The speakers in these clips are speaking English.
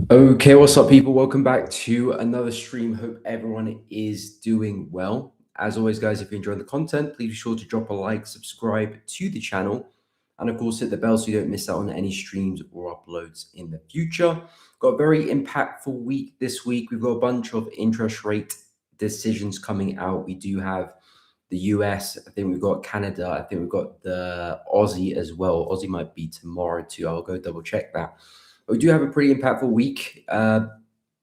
Okay, what's up, people? Welcome back to another stream. Hope everyone is doing well. As always, guys, if you're enjoying the content, please be sure to drop a like, subscribe to the channel, and of course, hit the bell so you don't miss out on any streams or uploads in the future. Got a very impactful week this week. We've got a bunch of interest rate decisions coming out. We do have the US, I think we've got Canada, I think we've got the Aussie as well. Aussie might be tomorrow too. I'll go double check that. We do have a pretty impactful week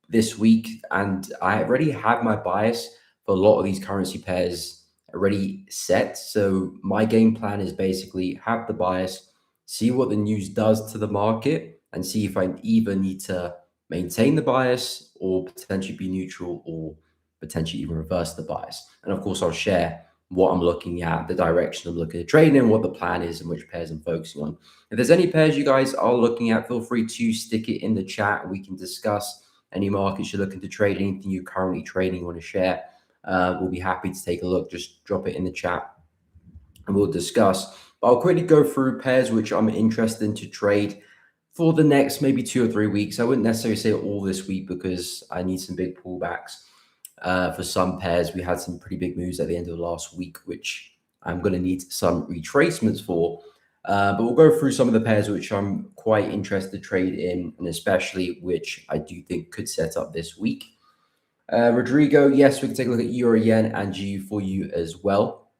this week, and I already have my bias for a lot of these currency pairs already set. So my game plan is basically have the bias, see what the news does to the market, and see if I either need to maintain the bias or potentially be neutral or potentially even reverse the bias. And of course, I'll share what I'm looking at, the direction I'm looking at trading in, what the plan is, and which pairs I'm focusing on. If there's any pairs you guys are looking at, feel free to stick it in the chat. We can discuss any markets you're looking to trade, anything you're currently trading, you want to share. We'll be happy to take a look. Just drop it in the chat and we'll discuss. But I'll quickly go through pairs which I'm interested in to trade for the next maybe 2 or 3 weeks. I wouldn't necessarily say all this week because I need some big pullbacks. For some pairs, we had some pretty big moves at the end of last week, which I'm going to need some retracements for. But we'll go through some of the pairs which I'm quite interested to trade in, and especially which I do think could set up this week. Rodrigo, yes, we can take a look at Euro Yen and GU for you as well.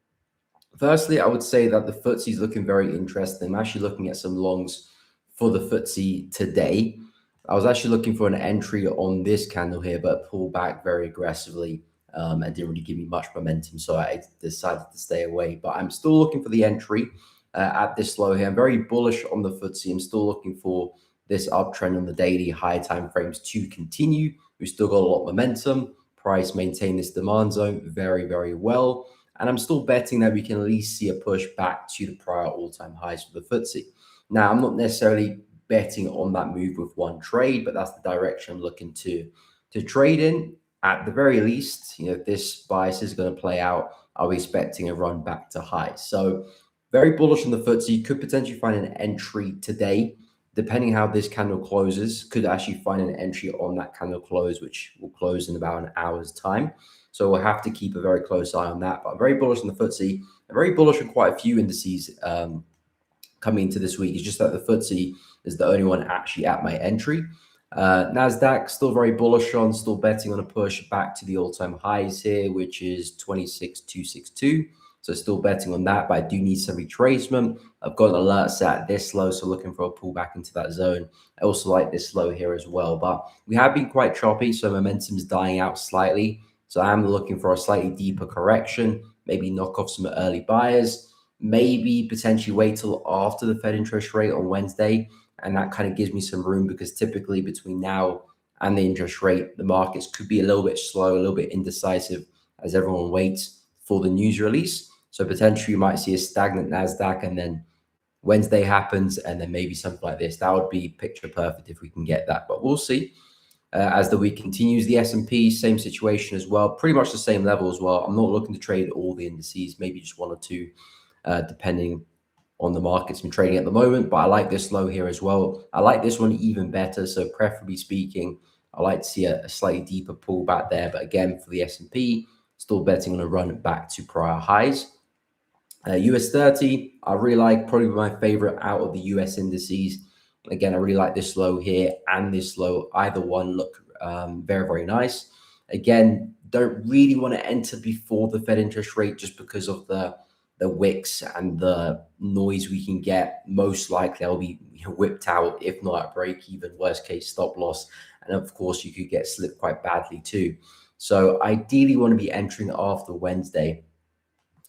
Firstly, I would say that the FTSE is looking very interesting. I'm actually looking at some longs for the FTSE today. I was actually looking for an entry on this candle here, but pulled back very aggressively and didn't really give me much momentum. So I decided to stay away. But I'm still looking for the entry at this low here. I'm very bullish on the FTSE. I'm still looking for this uptrend on the daily high time frames to continue. We've still got a lot of momentum. Price maintain this demand zone very, very well. And I'm still betting that we can at least see a push back to the prior all-time highs for the FTSE. Now, I'm not necessarily betting on that move with one trade, but that's the direction I'm looking to trade in. At the very least, if this bias is going to play out, I'll be expecting a run back to highs. So very bullish on the FTSE. Could potentially find an entry today, depending how this candle closes. Could actually find an entry on that candle close, which will close in about an hour's time. So we'll have to keep a very close eye on that. But I'm very bullish on the FTSE. I'm very bullish on quite a few indices coming into this week. It's just that the FTSE is the only one actually at my entry. NASDAQ, still very bullish on, still betting on a push back to the all-time highs here, which is 26,262. So still betting on that, but I do need some retracement. I've got an alert set at this low, so looking for a pullback into that zone. I also like this low here as well, but we have been quite choppy, so momentum is dying out slightly. So I'm looking for a slightly deeper correction, maybe knock off some early buyers, maybe potentially wait till after the Fed interest rate on Wednesday. And that kind of gives me some room because typically between now and the interest rate, the markets could be a little bit slow, a little bit indecisive as everyone waits for the news release. So potentially you might see a stagnant NASDAQ and then Wednesday happens and then maybe something like this. That would be picture perfect if we can get that, but we'll see. As the week continues, the S&P, same situation as well, pretty much the same level as well. I'm not looking to trade all the indices, maybe just one or two, depending on the markets I'm trading at the moment. But I like this low here as well. I like this one even better. So preferably speaking, I like to see a slightly deeper pullback there. But again, for the S&P, still betting on a run back to prior highs. US 30, I really like, probably my favorite out of the US indices. Again, I really like this low here and this low. Either one look very, very nice. Again, don't really want to enter before the Fed interest rate just because of the wicks and the noise we can get. Most likely I'll be whipped out, if not at break even, worst case stop loss. And of course, you could get slipped quite badly too. So ideally want to be entering after Wednesday.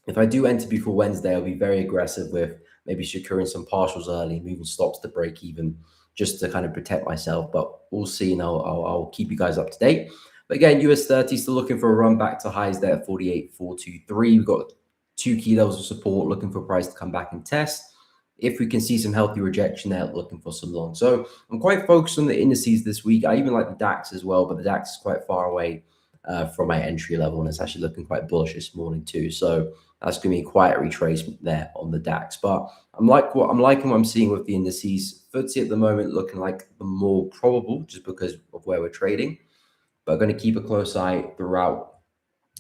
If I do enter before Wednesday, I'll be very aggressive with maybe securing some partials early, moving stops to break even, just to kind of protect myself. But we'll see, and I'll keep you guys up to date. But again, US 30 still looking for a run back to highs there at 48,423. We've got 2 key levels of support, looking for price to come back and test. If we can see some healthy rejection there, looking for some long. So I'm quite focused on the indices this week. I even like the DAX as well, but the DAX is quite far away from my entry level, and it's actually looking quite bullish this morning too. So that's going to be quite a retracement there on the DAX. But I'm liking what I'm seeing with the indices. FTSE at the moment looking like the more probable, just because of where we're trading. But I'm going to keep a close eye throughout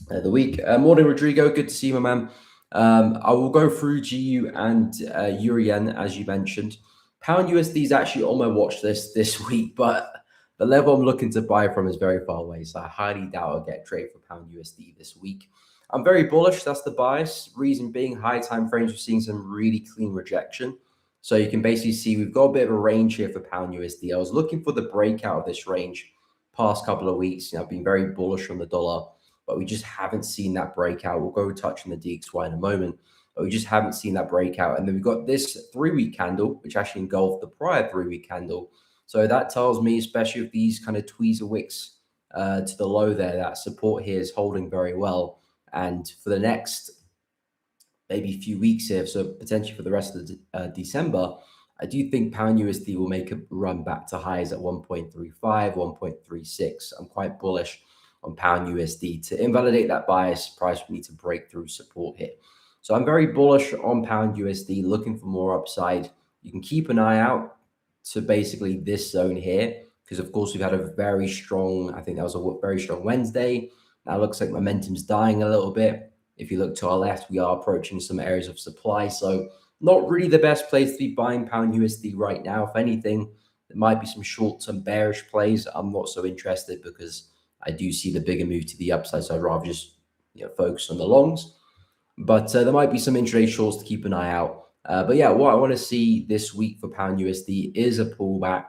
the week. Morning, Rodrigo. Good to see you, my man. I will go through GU and Euro Yen, as you mentioned. Pound USD is actually on my watch list this week, but the level I'm looking to buy from is very far away. So I highly doubt I'll get a trade for Pound USD this week. I'm very bullish. That's the bias. Reason being, high time frames, we're seeing some really clean rejection. So you can basically see we've got a bit of a range here for Pound USD. I was looking for the breakout of this range past couple of weeks. I've been very bullish on the dollar, but we just haven't seen that breakout. We'll go touch on the DXY in a moment, but we just haven't seen that breakout. And then we've got this 3-week candle, which actually engulfed the prior 3-week candle. So that tells me, especially with these kind of tweezer wicks to the low there, that support here is holding very well. And for the next maybe few weeks here, so potentially for the rest of December, I do think Pound USD will make a run back to highs at 1.35, 1.36. I'm quite bullish on Pound USD. To invalidate that bias, price would need to break through support here. So I'm very bullish on Pound USD, looking for more upside. You can keep an eye out to basically this zone here, because of course we've had a very strong, I think that was a very strong Wednesday. Now it looks like momentum's dying a little bit. If you look to our left, we are approaching some areas of supply. So not really the best place to be buying Pound USD right now. If anything, there might be some short-term bearish plays. I'm not so interested because I do see the bigger move to the upside. So I'd rather just focus on the longs. But there might be some intraday shorts to keep an eye out. But yeah, what I want to see this week for Pound USD is a pullback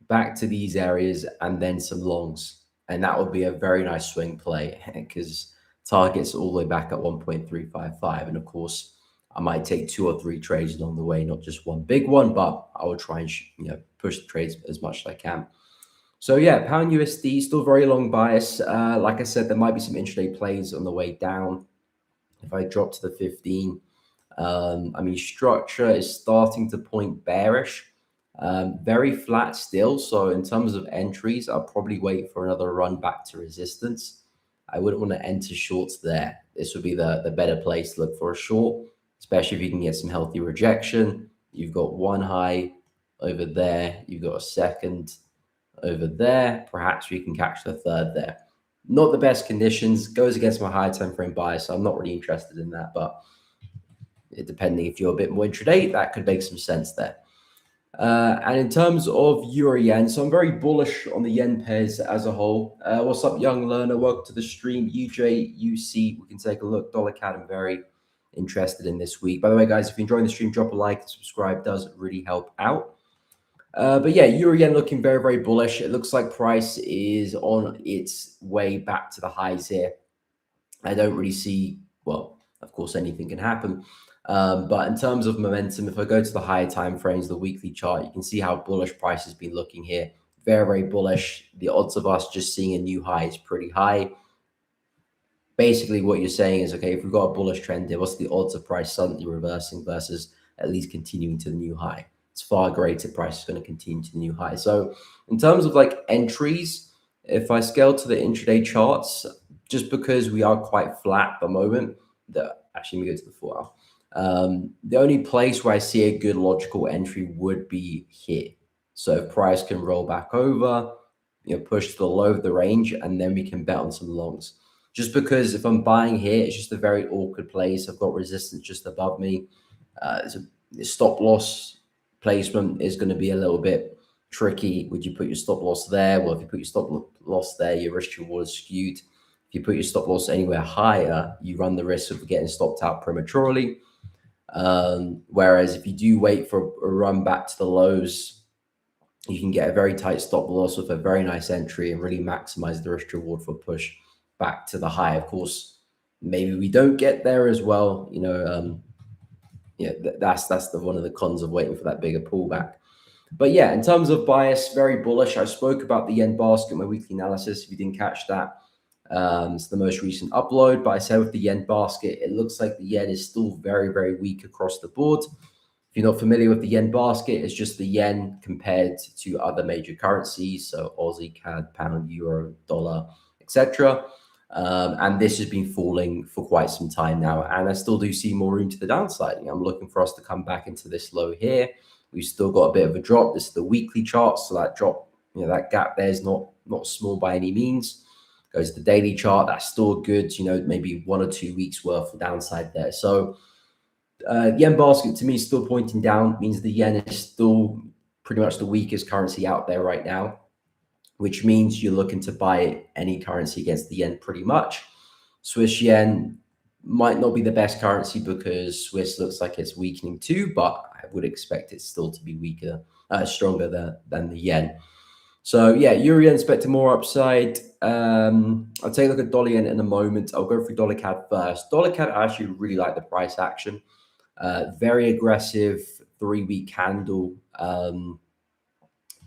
back to these areas and then some longs. And that would be a very nice swing play because target's all the way back at 1.355. And of course, I might take 2 or 3 trades along the way, not just one big one, but I will try and push the trades as much as I can. So yeah, Pound USD, still very long bias. Like I said, there might be some intraday plays on the way down. If I drop to the 15, structure is starting to point bearish. Very flat still. So in terms of entries, I'll probably wait for another run back to resistance. I wouldn't want to enter shorts there. This would be the better place to look for a short, especially if you can get some healthy rejection. You've got one high over there. You've got a second over there. Perhaps we can catch the third there. Not the best conditions. Goes against my higher time frame bias, so I'm not really interested in that. But depending if you're a bit more intraday, that could make some sense there. And in terms of Euro Yen, so I'm very bullish on the yen pairs as a whole. What's up, young learner? Welcome to the stream. UJ, UC, we can take a look. Dollar CAD, I'm very interested in this week. By the way, guys, if you're enjoying the stream, drop a like and subscribe. Does really help out. But yeah, Euro Yen looking very, very bullish. It looks like price is on its way back to the highs here. I don't really see, well, of course, anything can happen. But in terms of momentum, if I go to the higher time frames, the weekly chart, you can see how bullish price has been looking here. Very, very bullish. The odds of us just seeing a new high is pretty high. Basically, what you're saying is, okay, if we've got a bullish trend here, what's the odds of price suddenly reversing versus at least continuing to the new high? It's far greater. Price is going to continue to the new high. So in terms of like entries, if I scale to the intraday charts, just because we are quite flat at the moment, actually let me go to the 4 hour. The only place where I see a good logical entry would be here. So if price can roll back over, push to the low of the range, and then we can bet on some longs. Just because if I'm buying here, it's just a very awkward place. I've got resistance just above me. The stop loss placement is going to be a little bit tricky. Would you put your stop loss there? Well, if you put your stop loss there, your risk reward is skewed. If you put your stop loss anywhere higher, you run the risk of getting stopped out prematurely. Whereas if you do wait for a run back to the lows, you can get a very tight stop loss with a very nice entry and really maximize the risk reward for push back to the high. Of course, maybe we don't get there as well. That's one of the cons of waiting for that bigger pullback. But yeah, in terms of bias, very bullish. I spoke about the yen basket in my weekly analysis. If you didn't catch that, it's the most recent upload. But I said with the yen basket, it looks like the yen is still very, very weak across the board. If you're not familiar with the yen basket, it's just the yen compared to other major currencies. So Aussie, CAD, pound, euro, dollar, etc. And this has been falling for quite some time now, and I still do see more room to the downside. I'm looking for us to come back into this low here. We've still got a bit of a drop. This is the weekly chart, so that drop, that gap there is not small by any means. Goes to the daily chart, that's still good. Maybe 1 or 2 weeks worth of downside there. So yen basket to me is still pointing down. Means the yen is still pretty much the weakest currency out there right now, which means you're looking to buy any currency against the yen pretty much. Swiss yen might not be the best currency because Swiss looks like it's weakening too, but I would expect it still to be stronger than the yen. So yeah, euro yen expecting more upside. I'll take a look at dollar yen in a moment. I'll go through dollar CAD first. Dollar CAD, I actually really like the price action. Very aggressive 3-week candle,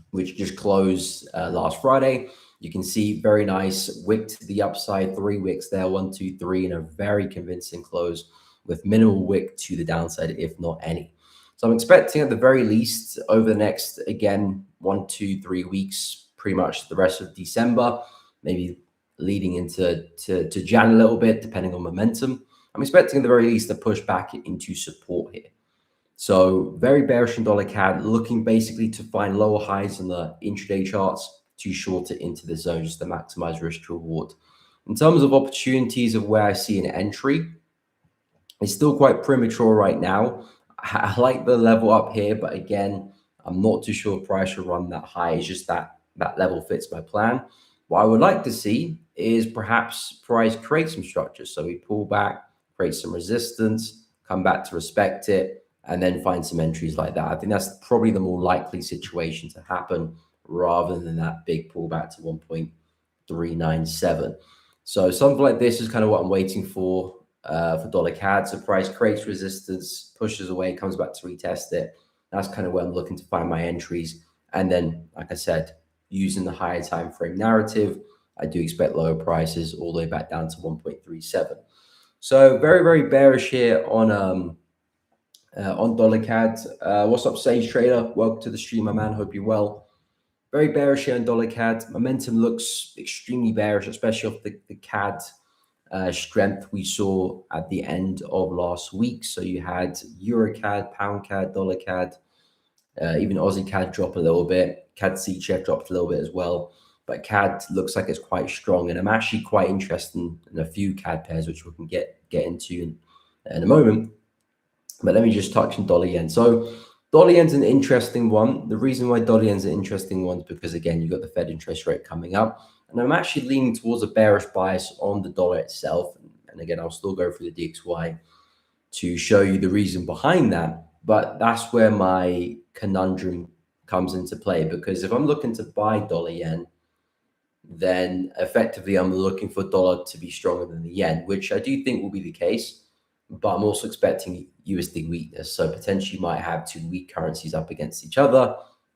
which just closed last Friday. You can see very nice wick to the upside, 3 wicks there, 1, 2, 3, and a very convincing close with minimal wick to the downside, if not any. So I'm expecting at the very least over the next, again, 1, 2, 3 weeks, pretty much the rest of December, maybe leading into Jan a little bit, depending on momentum. I'm expecting at the very least a push back into support here. So very bearish in dollar CAD, looking basically to find lower highs in the intraday charts to short it into the zone just to maximize risk to reward. In terms of opportunities of where I see an entry, it's still quite premature right now. I like the level up here, but again, I'm not too sure price will run that high. It's just that level fits my plan. What I would like to see is perhaps price create some structures. So we pull back, create some resistance, come back to respect it, and then find some entries like that. I think that's probably the more likely situation to happen rather than that big pullback to 1.397. So something like this is kind of what I'm waiting for dollar CAD. So price creates resistance, pushes away, comes back to retest it. That's kind of where I'm looking to find my entries. And then, like I said, using the higher time frame narrative, I do expect lower prices all the way back down to 1.37. So very, very bearish here on dollar CAD. What's up, Sage Trader? Welcome to the stream, my man. Hope you're well. Very bearish here on dollar CAD. Momentum looks extremely bearish, especially off the CAD strength we saw at the end of last week. So you had Euro CAD, Pound CAD, dollar CAD, even Aussie CAD drop a little bit. CAD CHF dropped a little bit as well. But CAD looks like it's quite strong. And I'm actually quite interested in a few CAD pairs, which we can get into in a moment. But let me just touch on dollar yen. So dollar yen's an interesting one. The reason why dollar yen's an interesting one is because, again, you've got the Fed interest rate coming up. And I'm actually leaning towards a bearish bias on the dollar itself. And again, I'll still go through the DXY to show you the reason behind that. But that's where my conundrum comes into play. Because if I'm looking to buy dollar yen, then effectively I'm looking for dollar to be stronger than the yen, which I do think will be the case. But I'm also expecting USD weakness. So potentially you might have two weak currencies up against each other.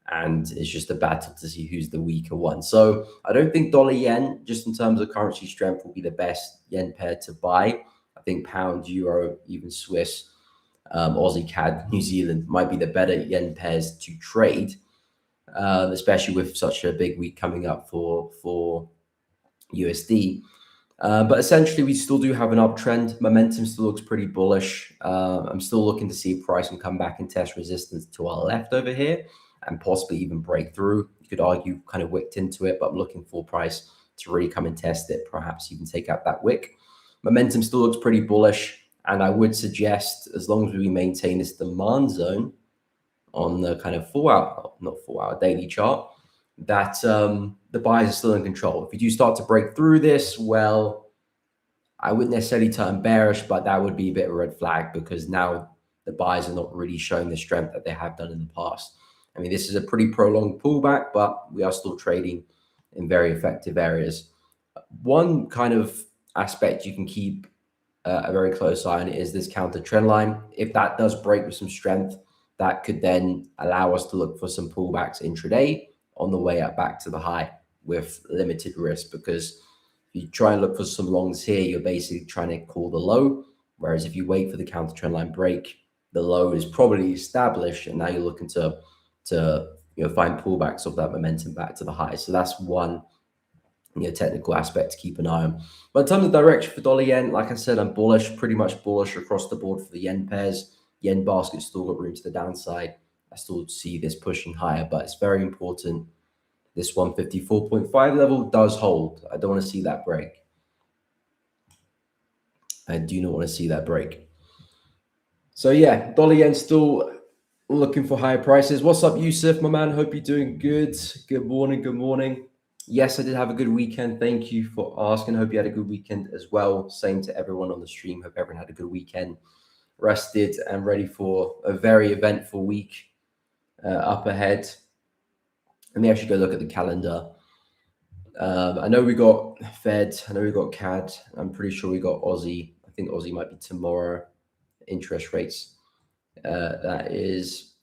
And it's just a battle to see who's the weaker one. So I don't think dollar yen, just in terms of currency strength, will be the best yen pair to buy. I think pound, euro, even Swiss, Aussie CAD, New Zealand might be the better yen pairs to trade, especially with such a big week coming up for USD. But essentially, we still do have an uptrend. Momentum still looks pretty bullish. I'm still looking to see if price can come back and test resistance to our left over here and possibly even break through. You could argue kind of wicked into it, but I'm looking for price to really come and test it, perhaps even take out that wick. Momentum still looks pretty bullish, and I would suggest as long as we maintain this demand zone on the kind of 4-hour daily chart, that the buyers are still in control. If you do start to break through this, well, I wouldn't necessarily turn bearish, but that would be a bit of a red flag because now the buyers are not really showing the strength that they have done in the past. I mean, this is a pretty prolonged pullback, but we are still trading in very effective areas. One kind of aspect you can keep a very close eye on is this counter trend line. If that does break with some strength, that could then allow us to look for some pullbacks intraday on the way up back to the high with limited risk, because if you try and look for some longs here, you're basically trying to call the low. Whereas if you wait for the counter trend line break, the low is probably established, and now you're looking to find pullbacks of that momentum back to the high. So that's one technical aspect to keep an eye on. But in terms of direction for dollar yen, like I said, I'm bullish, pretty much bullish across the board for the yen pairs. Yen basket still got room to the downside. I still see this pushing higher, but it's very important. This 154.5 level does hold. I don't want to see that break. I do not want to see that break. So yeah, dollar yen still looking for higher prices. What's up, Yusuf, my man? Hope you're doing good. Good morning. Good morning. Yes, I did have a good weekend. Thank you for asking. Hope you had a good weekend as well. Same to everyone on the stream. Hope everyone had a good weekend. Rested and ready for a very eventful week up ahead. Let me actually go look at the calendar. I know we got Fed. I know we got CAD. I'm pretty sure we got Aussie. I think Aussie might be tomorrow. Interest rates. That is,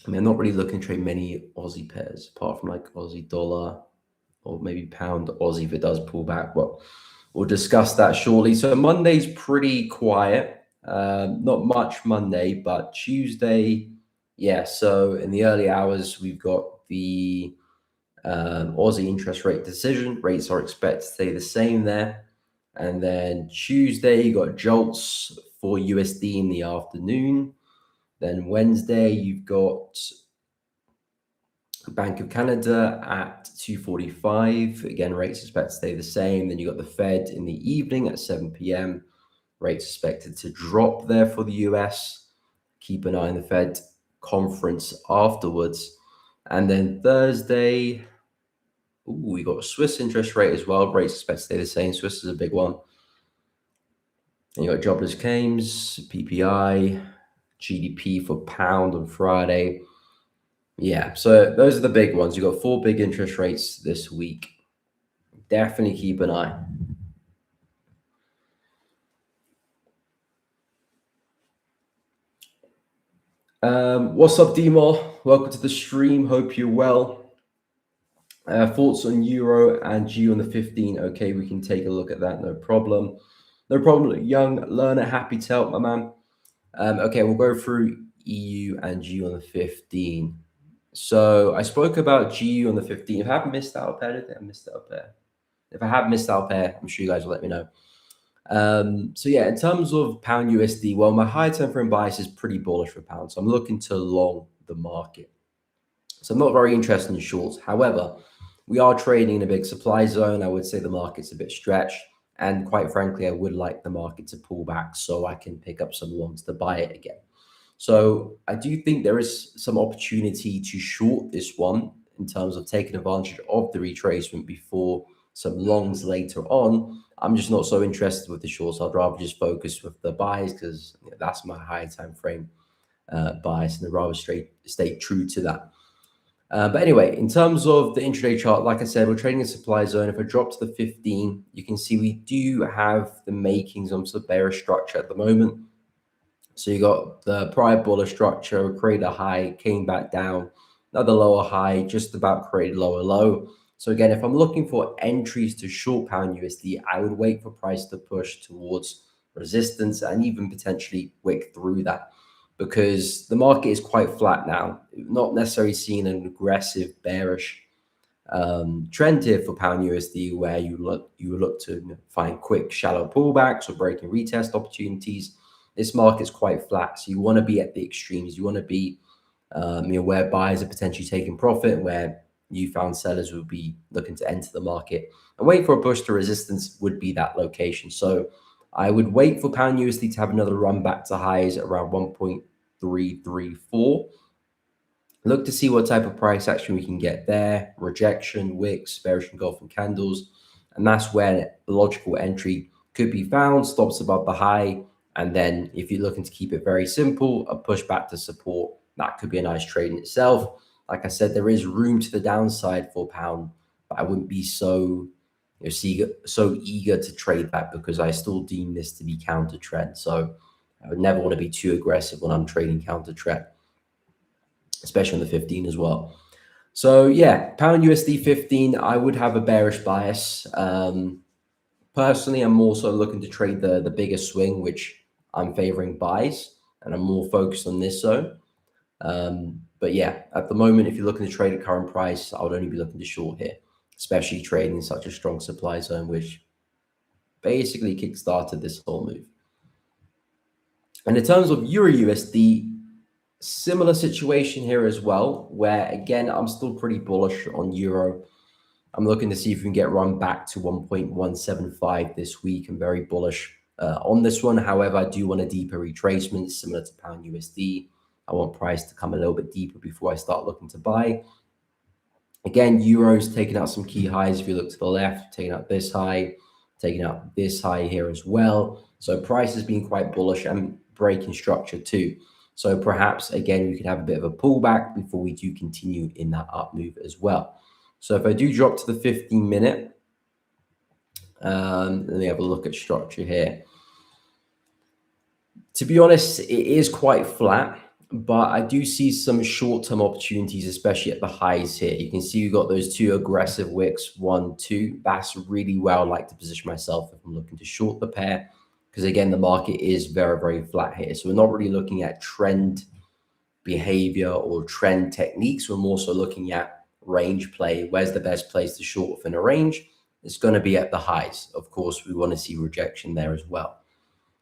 I mean, I'm not really looking to trade many Aussie pairs apart from like Aussie dollar or maybe pound Aussie if it does pull back. Well, we'll discuss that shortly. So Monday's pretty quiet. Not much Monday, but Tuesday, yeah. So in the early hours, we've got the Aussie interest rate decision. Rates are expected to stay the same there. And then Tuesday, you got jolts for USD in the afternoon. Then Wednesday, you've got Bank of Canada at 2:45. Again, rates expected to stay the same. Then you got the Fed in the evening at 7 p.m. Rates expected to drop there for the US. Keep an eye on the Fed conference afterwards. And then Thursday, we got a Swiss interest rate as well. Rates expected to stay the same. Swiss is a big one. And you got jobless claims, PPI, GDP for pound on Friday. Yeah, so those are the big ones. You got 4 big interest rates this week. Definitely keep an eye. What's up, Demo? Welcome to the stream. Hope you're well. Thoughts on Euro and G on the 15. Okay, we can take a look at that. No problem. No problem. Young learner, happy to help, my man. Okay, we'll go through EU and G on the 15. So I spoke about GU on the 15th. If I haven't missed out a pair, I missed out a pair. If I have missed out a pair, I'm sure you guys will let me know. So yeah, in terms of pound USD, well, my high time frame bias is pretty bullish for pound. So I'm looking to long the market. So I'm not very interested in shorts. However, we are trading in a big supply zone. I would say the market's a bit stretched. And quite frankly, I would like the market to pull back so I can pick up some longs to buy it again. So I do think there is some opportunity to short this one in terms of taking advantage of the retracement before some longs later on. I'm just not so interested with the shorts. I'd rather just focus with the buys because that's my high time frame bias, and I'd rather stay true to that. But anyway, in terms of the intraday chart, like I said, we're trading a supply zone. If I drop to the 15, you can see we do have the makings of some bearish structure at the moment. So you got the prior bullish structure, create a high, came back down, another lower high, just about created lower low. So again, if I'm looking for entries to short pound USD, I would wait for price to push towards resistance and even potentially wick through that, because the market is quite flat now. Not necessarily seeing an aggressive bearish trend here for pound USD, where you would look to find quick shallow pullbacks or breaking retest opportunities. This market's quite flat, so you want to be at the extremes. You want to be where buyers are potentially taking profit, where you found sellers would be looking to enter the market, and wait for a push to resistance would be that location. So I would wait for pound USD to have another run back to highs around 1.334. Look to see what type of price action we can get there. Rejection, wicks, bearish engulfing candles, and that's where the logical entry could be found. Stops above the high. And then if you're looking to keep it very simple, a push back to support, that could be a nice trade in itself. Like I said, there is room to the downside for pound, but I wouldn't be so eager to trade that, because I still deem this to be counter trend. So I would never want to be too aggressive when I'm trading counter trend, especially on the 15 as well. So yeah, pound USD 15, I would have a bearish bias. Personally, I'm also looking to trade the bigger swing, which I'm favoring buys, and I'm more focused on this zone. But yeah, at the moment, if you're looking to trade at current price, I would only be looking to short here. especially trading in such a strong supply zone, which basically kickstarted this whole move. And in terms of Euro USD, similar situation here as well, where again, I'm still pretty bullish on Euro. I'm looking to see if we can get run back to 1.175 this week. I'm very bullish on this one. However, I do want a deeper retracement similar to pound USD. I want price to come a little bit deeper before I start looking to buy. Again, Euro's taking out some key highs. If you look to the left, taking out this high, taking out this high here as well. So price has been quite bullish and breaking structure too. So perhaps, again, we could have a bit of a pullback before we do continue in that up move as well. So if I do drop to the 15-minute, let me have a look at structure here. To be honest, it is quite flat, but I do see some short-term opportunities, especially at the highs here. You can see we've got those two aggressive wicks, 1, 2. That's really where I like to position myself if I'm looking to short the pair, because again, the market is very, very flat here. So we're not really looking at trend behavior or trend techniques. We're more so looking at range play. Where's the best place to short within a range? It's going to be at the highs. Of course, we want to see rejection there as well.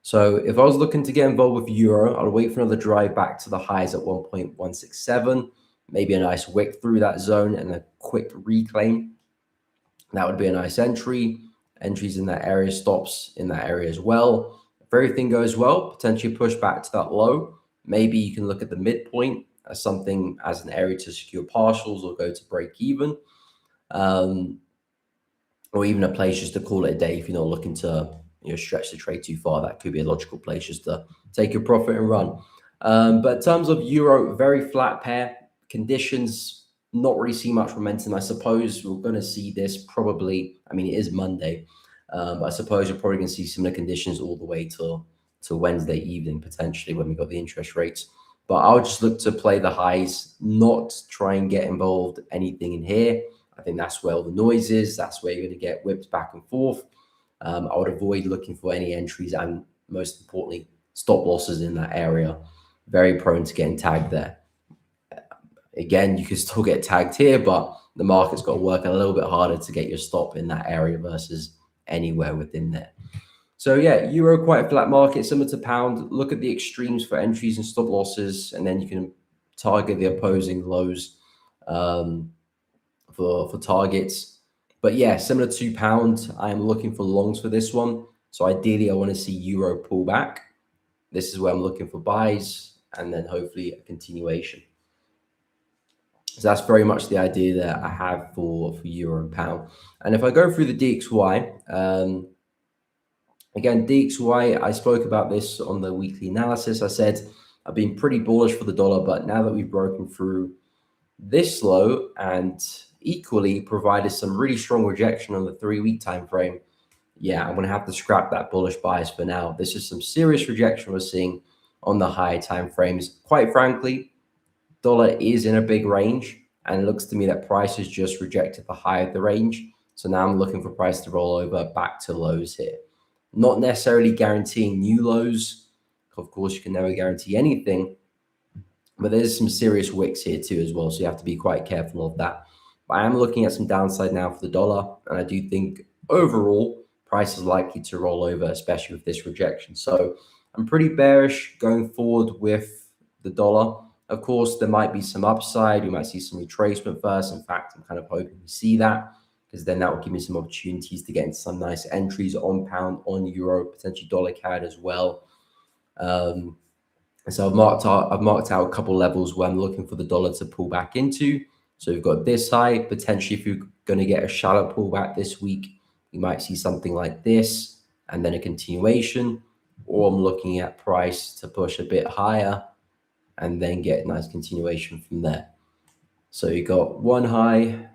So if I was looking to get involved with Euro, I'll wait for another drive back to the highs at 1.167, maybe a nice wick through that zone and a quick reclaim. That would be a nice entry. Entries in that area, stops in that area as well. If everything goes well, potentially push back to that low. Maybe you can look at the midpoint as something as an area to secure partials or go to break even. Or even a place just to call it a day if you're not looking to stretch the trade too far. That could be a logical place just to take your profit and run. But in terms of Euro, very flat pair. Conditions, not really see much momentum. I suppose we're going to see this probably, I mean, it is Monday. But I suppose you're probably going to see similar conditions all the way till Wednesday evening, potentially, when we got the interest rates. But I'll just look to play the highs, not try and get involved anything in here. I think that's where all the noise is. That's where you're going to get whipped back and forth. I would avoid looking for any entries and, most importantly, stop losses in that area. Very prone to getting tagged there. Again, you can still get tagged here, but the market's got to work a little bit harder to get your stop in that area versus anywhere within there. So yeah, Euro, quite a flat market, similar to pound. Look at the extremes for entries and stop losses, and then you can target the opposing lows for targets. But yeah, similar to pound, I am looking for longs for this one. So ideally, I want to see Euro pull back. This is where I'm looking for buys, and then hopefully a continuation. So that's very much the idea that I have for Euro and pound. And if I go through the DXY, again, DXY, I spoke about this on the weekly analysis. I said I've been pretty bullish for the dollar, but now that we've broken through this low and equally provided some really strong rejection on the 3-week time frame, yeah, I'm going to have to scrap that bullish bias for now. This is some serious rejection we're seeing on the higher time frames. Quite frankly, dollar is in a big range, and it looks to me that price has just rejected the high of the range. So now I'm looking for price to roll over back to lows here. Not necessarily guaranteeing new lows. Of course, you can never guarantee anything, but there's some serious wicks here too as well. So you have to be quite careful of that. But I am looking at some downside now for the dollar, and I do think overall price is likely to roll over, especially with this rejection. So I'm pretty bearish going forward with the dollar. Of course, there might be some upside. We might see some retracement first. In fact, I'm kind of hoping we see that, because then that will give me some opportunities to get into some nice entries on pound, on euro, potentially dollar CAD as well. So I've marked out a couple levels where I'm looking for the dollar to pull back into. So we've got this high. Potentially, if you're going to get a shallow pullback this week, you might see something like this and then a continuation. Or I'm looking at price to push a bit higher and then get a nice continuation from there. So you got one high,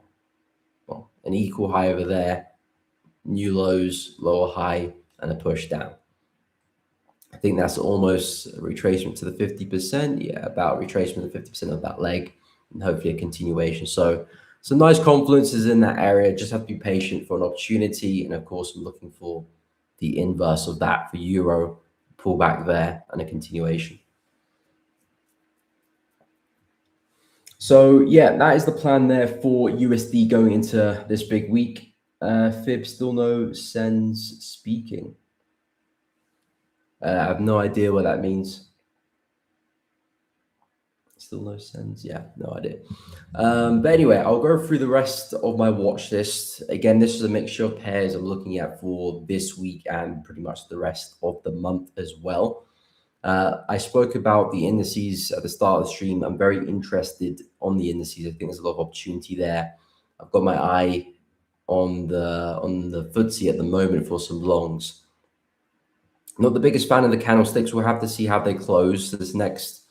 well, an equal high over there, new lows, lower high, and a push down. I think that's almost a retracement to the 50%. Yeah, about retracement to 50% of that leg, and hopefully a continuation. So some nice confluences in that area. Just have to be patient for an opportunity. And of course, I'm looking for the inverse of that for euro, pull back there and a continuation. So yeah, that is the plan there for USD going into this big week. Fib, still no sends speaking. I have no idea what that means. Still no sends. Yeah, no idea. But anyway, I'll go through the rest of my watch list. Again, this is a mixture of pairs I'm looking at for this week and pretty much the rest of the month as well. I spoke about the indices at the start of the stream. I'm very interested on the indices. I think there's a lot of opportunity there. I've got my eye on the FTSE at the moment for some longs. Not the biggest fan of the candlesticks. We'll have to see how they close. This next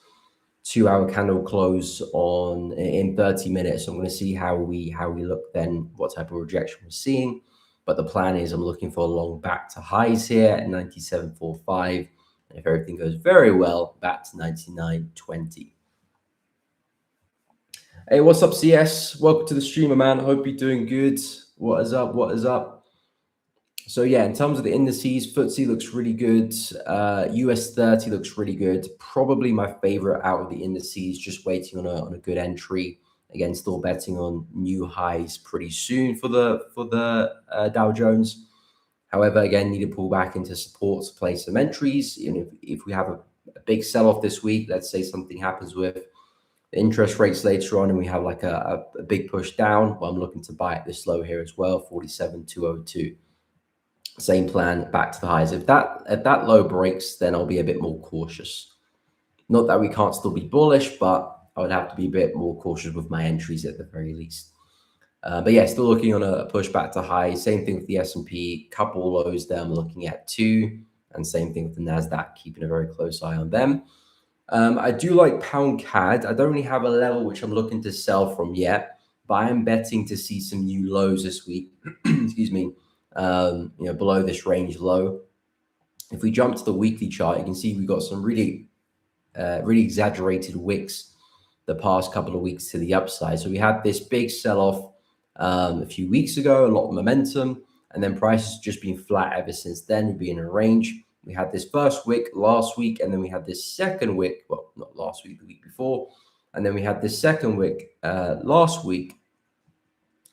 2-hour candle close in 30 minutes. So I'm going to see how we look then, what type of rejection we're seeing. But the plan is I'm looking for a long back to highs here at 97.45. And if everything goes very well, back to 99.20. Hey, what's up, CS? Welcome to the streamer, man. Hope you're doing good. What is up? What is up? So yeah, in terms of the indices, FTSE looks really good. US 30 looks really good. Probably my favorite out of the indices, just waiting on a good entry. Again, still betting on new highs pretty soon for the Dow Jones. However, again, need to pull back into support to play some entries. If we have a big sell-off this week, let's say something happens with the interest rates later on and we have like a big push down, well, I'm looking to buy at this low here as well, 47,202. Same plan, back to the highs. If that low breaks, then I'll be a bit more cautious. Not that we can't still be bullish, but I would have to be a bit more cautious with my entries at the very least. But yeah, still looking on a push back to high. Same thing with the S&P, couple lows there I'm looking at too. And same thing with the NASDAQ, keeping a very close eye on them. I do like pound CAD. I don't really have a level which I'm looking to sell from yet, but I am betting to see some new lows this week. Excuse me. Below this range low. If we jump to the weekly chart, you can see we've got some really exaggerated wicks the past couple of weeks to the upside. So we had this big sell-off a few weeks ago, a lot of momentum, and then prices just been flat ever since then. We've been in a range. We had this first wick last week, and then we had this second wick, well, not last week, the week before, and then we had this second wick last week,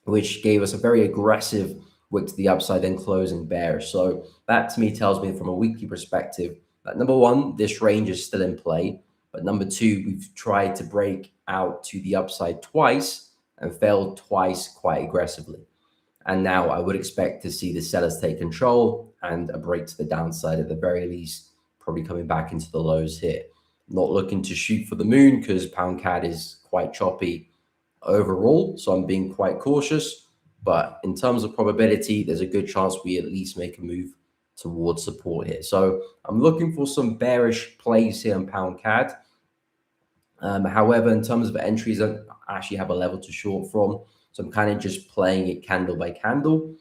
which gave us a very aggressive wick to the upside, then closing bearish. So that to me tells me from a weekly perspective that number one, this range is still in play. But number two, we've tried to break out to the upside twice and failed twice quite aggressively. And now I would expect to see the sellers take control and a break to the downside at the very least, probably coming back into the lows here. Not looking to shoot for the moon because pound CAD is quite choppy overall. So I'm being quite cautious. But in terms of probability, there's a good chance we at least make a move towards support here. So I'm looking for some bearish plays here on pound CAD. However, in terms of entries, I actually have a level to short from. So I'm kind of just playing it candle by candle.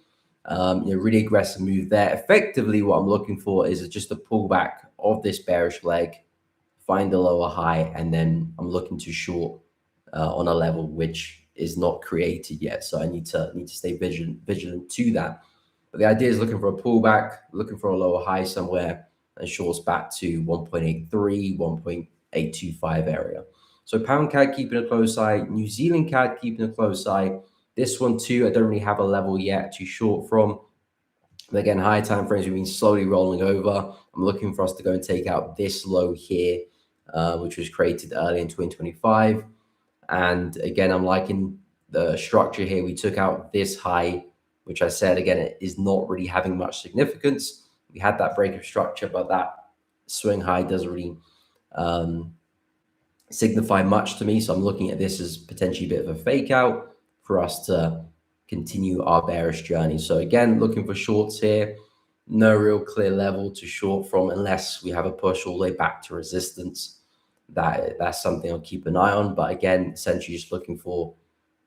Really aggressive move there. Effectively, what I'm looking for is just a pullback of this bearish leg, find the lower high, and then I'm looking to short on a level which is not created yet. So I need to stay vigilant to that. But the idea is looking for a pullback, looking for a lower high somewhere, and shorts back to 1.83, 1.825 area. So pound CAD keeping a close eye, New Zealand CAD keeping a close eye. This one too, I don't really have a level yet to short from. But again, higher time frames, we've been slowly rolling over. I'm looking for us to go and take out this low here, which was created early in 2025. And again, I'm liking the structure here. We took out this high, which I said, again, it is not really having much significance. We had that break of structure, but that swing high doesn't really signify much to me. So I'm looking at this as potentially a bit of a fake out for us to continue our bearish journey. So again, looking for shorts here. No real clear level to short from unless we have a push all the way back to resistance. That's something I'll keep an eye on. But again, essentially just looking for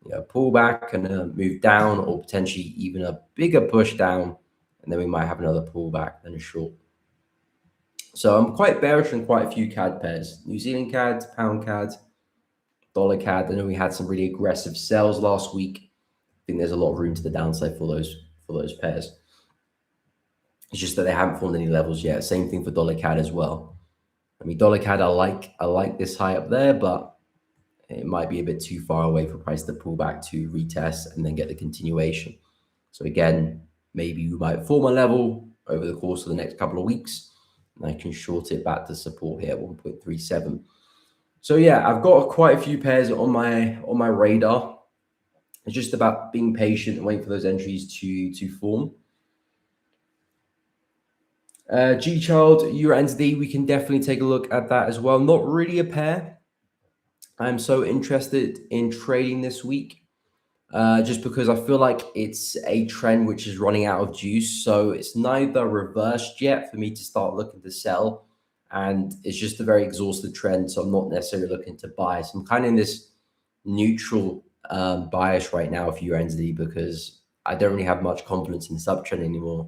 pullback and a move down, or potentially even a bigger push down, and then we might have another pullback and a short. So I'm quite bearish on quite a few CAD pairs: New Zealand CAD, pound CAD, dollar CAD. I know we had some really aggressive sells last week. I think there's a lot of room to the downside for those pairs. It's just that they haven't formed any levels yet. Same thing for dollar CAD as well. I mean, dollar CAD, I like this high up there, but it might be a bit too far away for price to pull back to retest and then get the continuation. So again, maybe we might form a level over the course of the next couple of weeks, and I can short it back to support here at 1.37. So yeah, I've got quite a few pairs on my radar. It's just about being patient and waiting for those entries to form. G Child, Euro NZD, we can definitely take a look at that as well. Not really a pair I'm so interested in trading this week, just because I feel like it's a trend which is running out of juice. So it's neither reversed yet for me to start looking to sell, and it's just a very exhausted trend. So I'm not necessarily looking to buy. So I'm kind of in this neutral bias right now for Euro NZD because I don't really have much confidence in this uptrend anymore.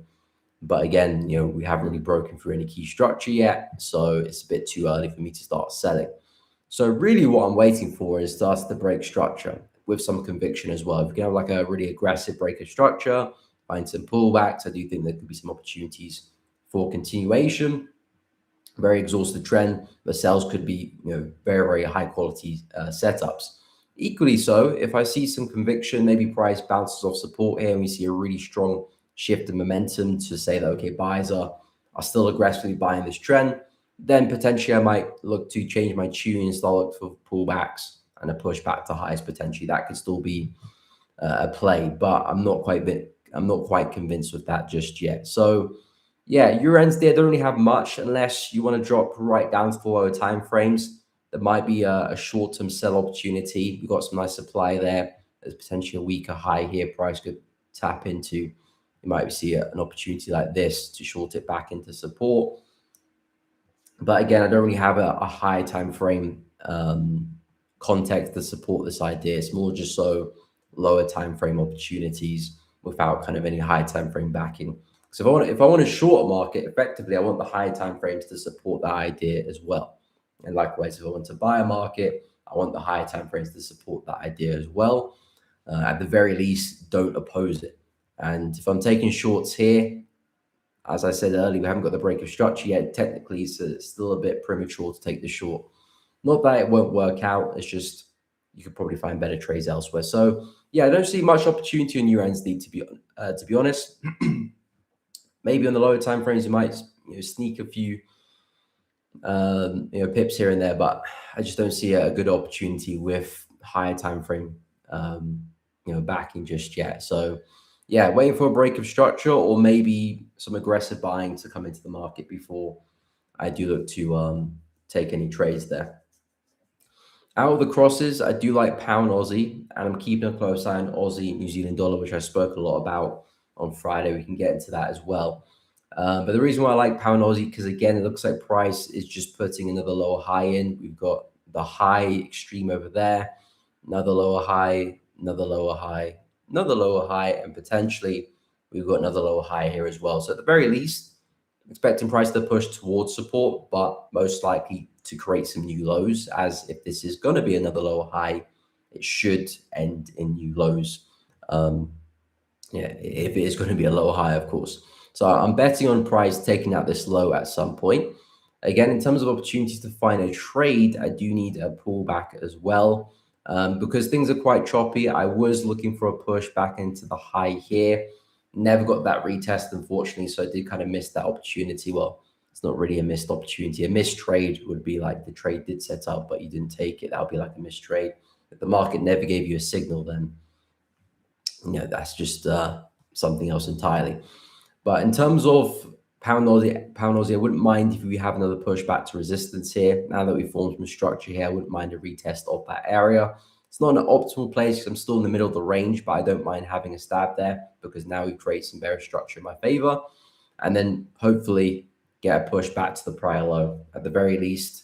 But again, we haven't really broken through any key structure yet, so it's a bit too early for me to start selling. So really what I'm waiting for is us to break structure with some conviction as well. If we can have like a really aggressive break of structure, find some pullbacks, I do think there could be some opportunities for continuation. Very exhausted trend, but sales could be very, very high quality setups. Equally so, if I see some conviction, maybe price bounces off support here and we see a really strong shift in momentum to say that, okay, buyers are still aggressively buying this trend, then potentially I might look to change my tune and start looking for pullbacks and a push back to highs potentially. That could still be a play, but I'm not quite convinced with that just yet. So yeah, Euro NZD, I don't really have much unless you want to drop right down to the lower time frames. There might be a short-term sell opportunity. We've got some nice supply there. There's potentially a weaker high here price could tap into. You might see an opportunity like this to short it back into support. But again, I don't really have a high time frame context to support this idea. It's more just so lower time frame opportunities without kind of any high time frame backing. So if I want to short a market, effectively, I want the high time frames to support that idea as well. And likewise, if I want to buy a market, I want the high time frames to support that idea as well. At the very least, don't oppose it. And if I'm taking shorts here, as I said earlier, we haven't got the break of structure yet. Technically, so it's still a bit premature to take the short. Not that it won't work out. It's just you could probably find better trades elsewhere. So yeah, I don't see much opportunity in Euro NZD to be honest. Maybe on the lower time frames, you might sneak a few pips here and there, but I just don't see a good opportunity with higher time frame backing just yet. So yeah, waiting for a break of structure or maybe some aggressive buying to come into the market before I do look to take any trades there. Out of the crosses, I do like pound Aussie, and I'm keeping a close eye on Aussie New Zealand dollar, which I spoke a lot about on Friday. We can get into that as well. But the reason why I like pound Aussie, because again, it looks like price is just putting another lower high in. We've got the high extreme over there, another lower high, another lower high, another lower high, and potentially we've got another lower high here as well. So at the very least, expecting price to push towards support, but most likely to create some new lows, as if this is going to be another lower high, it should end in new lows. If it is going to be a lower high, of course. So I'm betting on price taking out this low at some point. Again, in terms of opportunities to find a trade, I do need a pullback as well. Because things are quite choppy. I was looking for a push back into the high here. Never got that retest, unfortunately, so I did kind of miss that opportunity. Well, it's not really a missed opportunity. A missed trade would be like the trade did set up, but you didn't take it. That would be like a missed trade. If the market never gave you a signal, then that's just something else entirely. But in terms of pound Aussie, I wouldn't mind if we have another push back to resistance here. Now that we've formed some structure here, I wouldn't mind a retest of that area. It's not an optimal place because I'm still in the middle of the range, but I don't mind having a stab there because now we create some bearish structure in my favor. And then hopefully get a push back to the prior low. At the very least,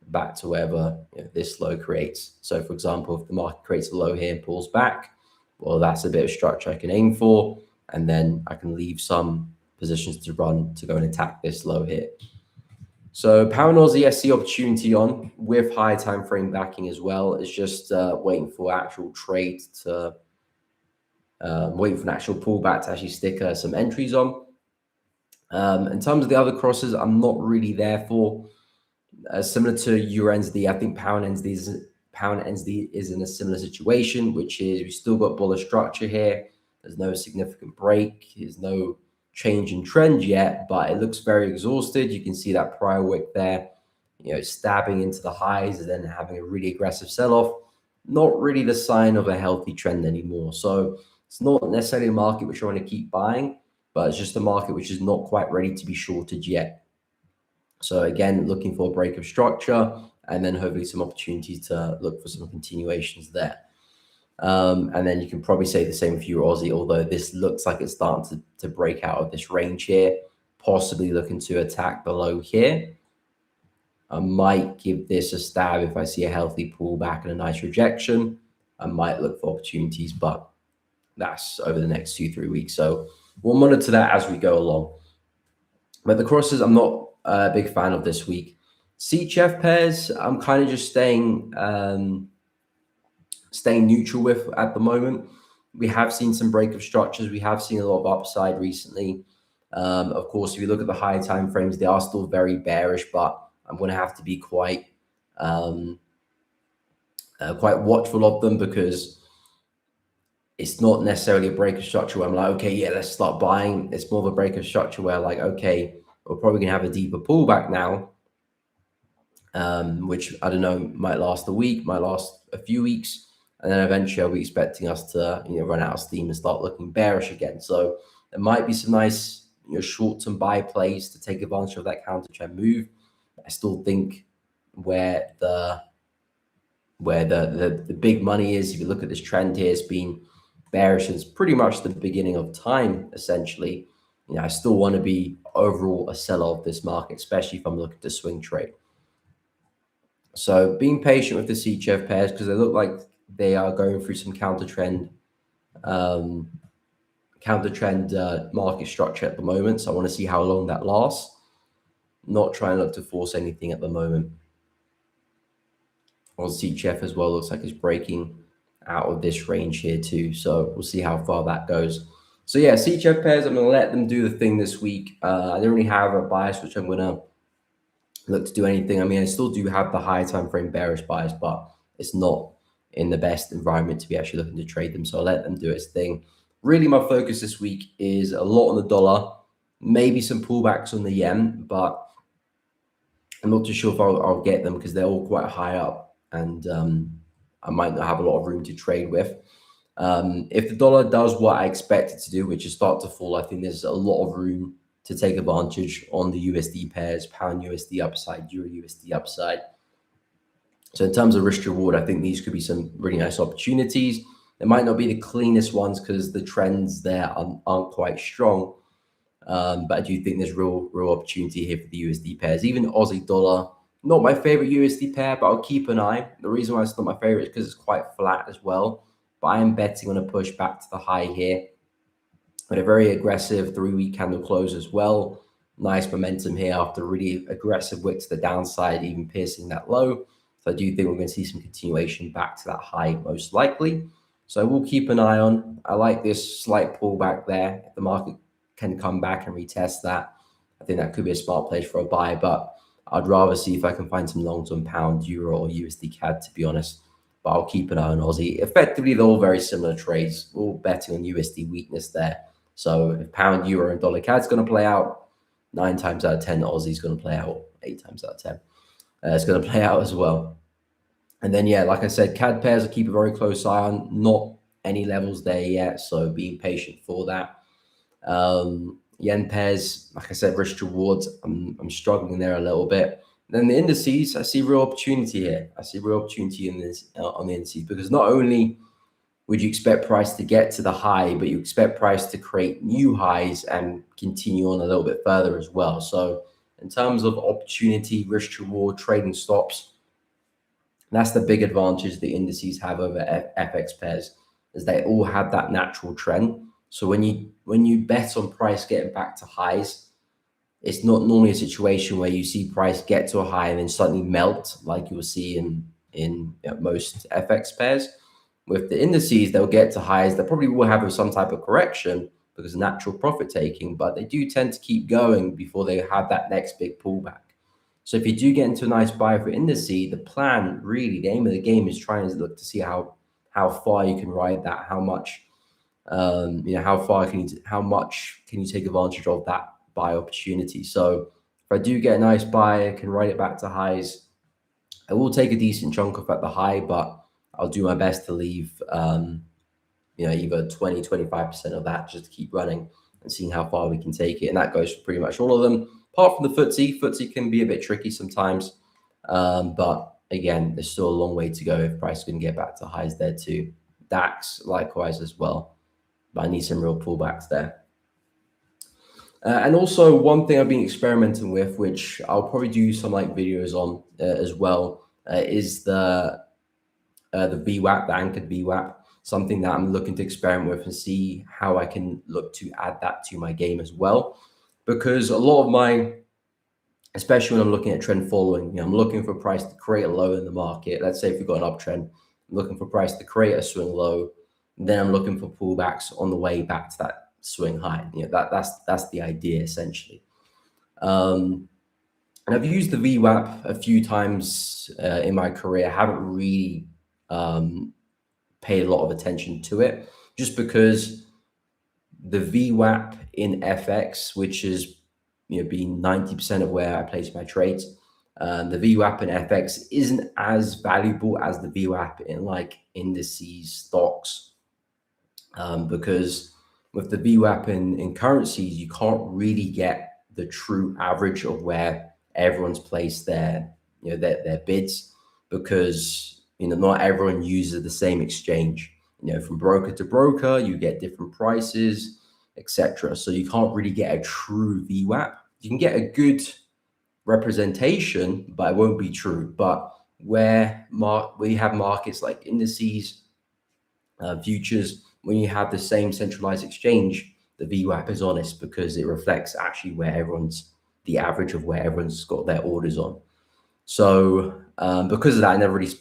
back to wherever this low creates. So for example, if the market creates a low here and pulls back, well, that's a bit of structure I can aim for. And then I can leave some positions to run to go and attack this low here. So pound Aussie SC opportunity on with high time frame backing as well. It's just waiting for actual trade to waiting for an actual pullback to actually stick some entries on. In terms of the other crosses, I'm not really there for. Similar to Euro NZD, I think pound NZD is Pound NZD is in a similar situation, which is we still got bullish structure here. There's no significant break. There's no change in trend yet, but it looks very exhausted. You can see that prior wick there, stabbing into the highs and then having a really aggressive sell-off. Not really the sign of a healthy trend anymore. So it's not necessarily a market which I want to keep buying, but it's just a market which is not quite ready to be shorted yet. So again, looking for a break of structure and then hopefully some opportunities to look for some continuations there. And then you can probably say the same for your Aussie, although this looks like it's starting to break out of this range here, possibly looking to attack below here. I might give this a stab if I see a healthy pullback and a nice rejection. I might look for opportunities, but that's over the next 2-3 weeks. So we'll monitor that as we go along. But the crosses, I'm not a big fan of this week. CHF pairs, I'm kind of just staying neutral with at the moment. We have seen some break of structures. We have seen a lot of upside recently. Of course, if you look at the higher time frames, they are still very bearish, but I'm going to have to be quite watchful of them, because it's not necessarily a break of structure where I'm like, okay, yeah, let's start buying. It's more of a break of structure where like, okay, we're probably going to have a deeper pullback now, which I don't know, might last a week, might last a few weeks. And then eventually I'll be expecting us to, run out of steam and start looking bearish again. So there might be some nice, short-term buy plays to take advantage of that counter trend move. I still think where the big money is, if you look at this trend here, it's been bearish since pretty much the beginning of time, essentially. I still want to be overall a seller of this market, especially if I'm looking to swing trade. So being patient with the CHF pairs, because they look like they are going through some counter trend market structure at the moment. So I want to see how long that lasts. Not trying to force anything at the moment. Or CHF as well looks like it's breaking out of this range here too. So we'll see how far that goes. So yeah, CHF pairs, I'm going to let them do the thing this week. I don't really have a bias which I'm going to look to do anything. I mean, I still do have the high time frame bearish bias, but it's not in the best environment to be actually looking to trade them. So I'll let them do its thing. Really, my focus this week is a lot on the dollar, maybe some pullbacks on the yen, but I'm not too sure if I'll get them because they're all quite high up, and I might not have a lot of room to trade with. If the dollar does what I expect it to do, which is start to fall, I think there's a lot of room to take advantage on the USD pairs, pound USD upside, euro USD upside. So in terms of risk reward, I think these could be some really nice opportunities. They might not be the cleanest ones because the trends there aren't quite strong. But I do think there's real opportunity here for the USD pairs. Even Aussie dollar, not my favorite USD pair, but I'll keep an eye. The reason why it's not my favorite is because it's quite flat as well. But I am betting on a push back to the high here, with a very aggressive 3-week candle close as well. Nice momentum here after really aggressive wick to the downside, even piercing that low. So I do think we're going to see some continuation back to that high most likely. So we'll keep an eye on. I like this slight pullback there. If the market can come back and retest that, I think that could be a smart place for a buy, but I'd rather see if I can find some long-term pound, euro, or USD CAD, to be honest. But I'll keep an eye on Aussie. Effectively, they're all very similar trades, all betting on USD weakness there. So if pound, euro, and dollar CAD is going to play out, 9 times out of 10, Aussie is going to play out, 8 times out of 10. It's going to play out as well. And then, yeah, like I said, CAD pairs, I keep a very close eye on. Not any levels there yet, so being patient for that. Yen pairs, like I said, risk rewards, I'm struggling there a little bit. Then the indices, I see real opportunity here. I see real opportunity in this on the indices, because not only would you expect price to get to the high, but you expect price to create new highs and continue on a little bit further as well. So in terms of opportunity, risk reward, trading stops, that's the big advantage the indices have over FX pairs, is they all have that natural trend. So when you bet on price getting back to highs, it's not normally a situation where you see price get to a high and then suddenly melt like you will see in most FX pairs. With the indices, they'll get to highs. They probably will have some type of correction because of natural profit taking, but they do tend to keep going before they have that next big pullback. So if you do get into a nice buy for indices, the plan, really, the aim of the game is trying to look to see how far you can ride that, how much, how much can you take advantage of that buy opportunity. So if I do get a nice buy, I can ride it back to highs. I will take a decent chunk off at the high, but I'll do my best to leave, either 20, 25% of that just to keep running and seeing how far we can take it. And that goes for pretty much all of them. Apart from the FTSE, FTSE can be a bit tricky sometimes. But again, there's still a long way to go if price can get back to highs there too. DAX, likewise as well. But I need some real pullbacks there. And also one thing I've been experimenting with, which I'll probably do some like videos on as well, is the VWAP, the anchored VWAP, something that I'm looking to experiment with and see how I can look to add that to my game as well. Because a lot of my, especially when I'm looking at trend following, I'm looking for price to create a low in the market. Let's say if we've got an uptrend, I'm looking for price to create a swing low. Then I'm looking for pullbacks on the way back to that swing high. That's the idea essentially. And I've used the VWAP a few times in my career. I haven't really paid a lot of attention to it, just because the VWAP in FX, which is being 90% of where I place my trades, the VWAP in FX isn't as valuable as the VWAP in like indices, stocks, because with the VWAP in currencies, you can't really get the true average of where everyone's placed their bids, because not everyone uses the same exchange. From broker to broker, you get different prices, etc. So you can't really get a true VWAP. You can get a good representation, but it won't be true. But where we have markets like indices, futures, when you have the same centralized exchange, the VWAP is honest because it reflects actually the average of where everyone's got their orders on. So because of that, I never really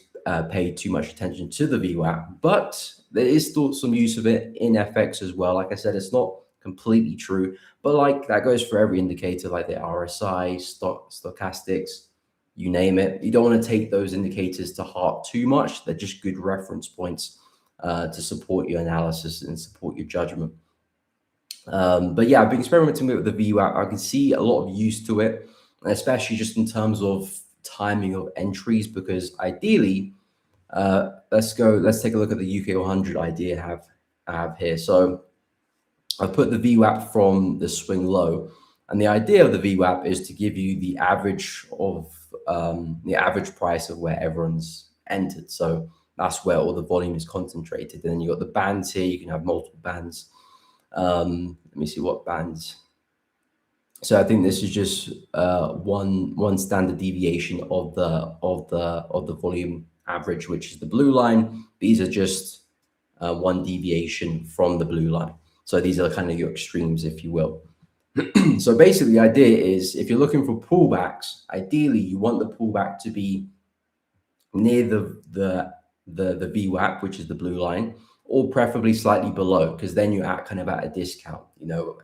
paid too much attention to the VWAP, but there is still some use of it in FX as well. Like I said, it's not completely true, but like that goes for every indicator, like the RSI, stochastics, you name it. You don't want to take those indicators to heart too much. They're just good reference points to support your analysis and support your judgment. But yeah, I've been experimenting with the VWAP. I can see a lot of use to it, especially just in terms of timing of entries, because ideally, let's take a look at the UK 100 idea I have here. So I put the VWAP from the swing low, and the idea of the VWAP is to give you the average of the average price of where everyone's entered. So that's where all the volume is concentrated. And then you got the bands here. You can have multiple bands. Let me see what bands. So I think this is just one standard deviation of the volume average, which is the blue line. These are just one deviation from the blue line. So these are kind of your extremes, if you will. So basically, the idea is if you're looking for pullbacks, ideally you want the pullback to be near the VWAP, which is the blue line, or preferably slightly below, because then you're kind of at a discount.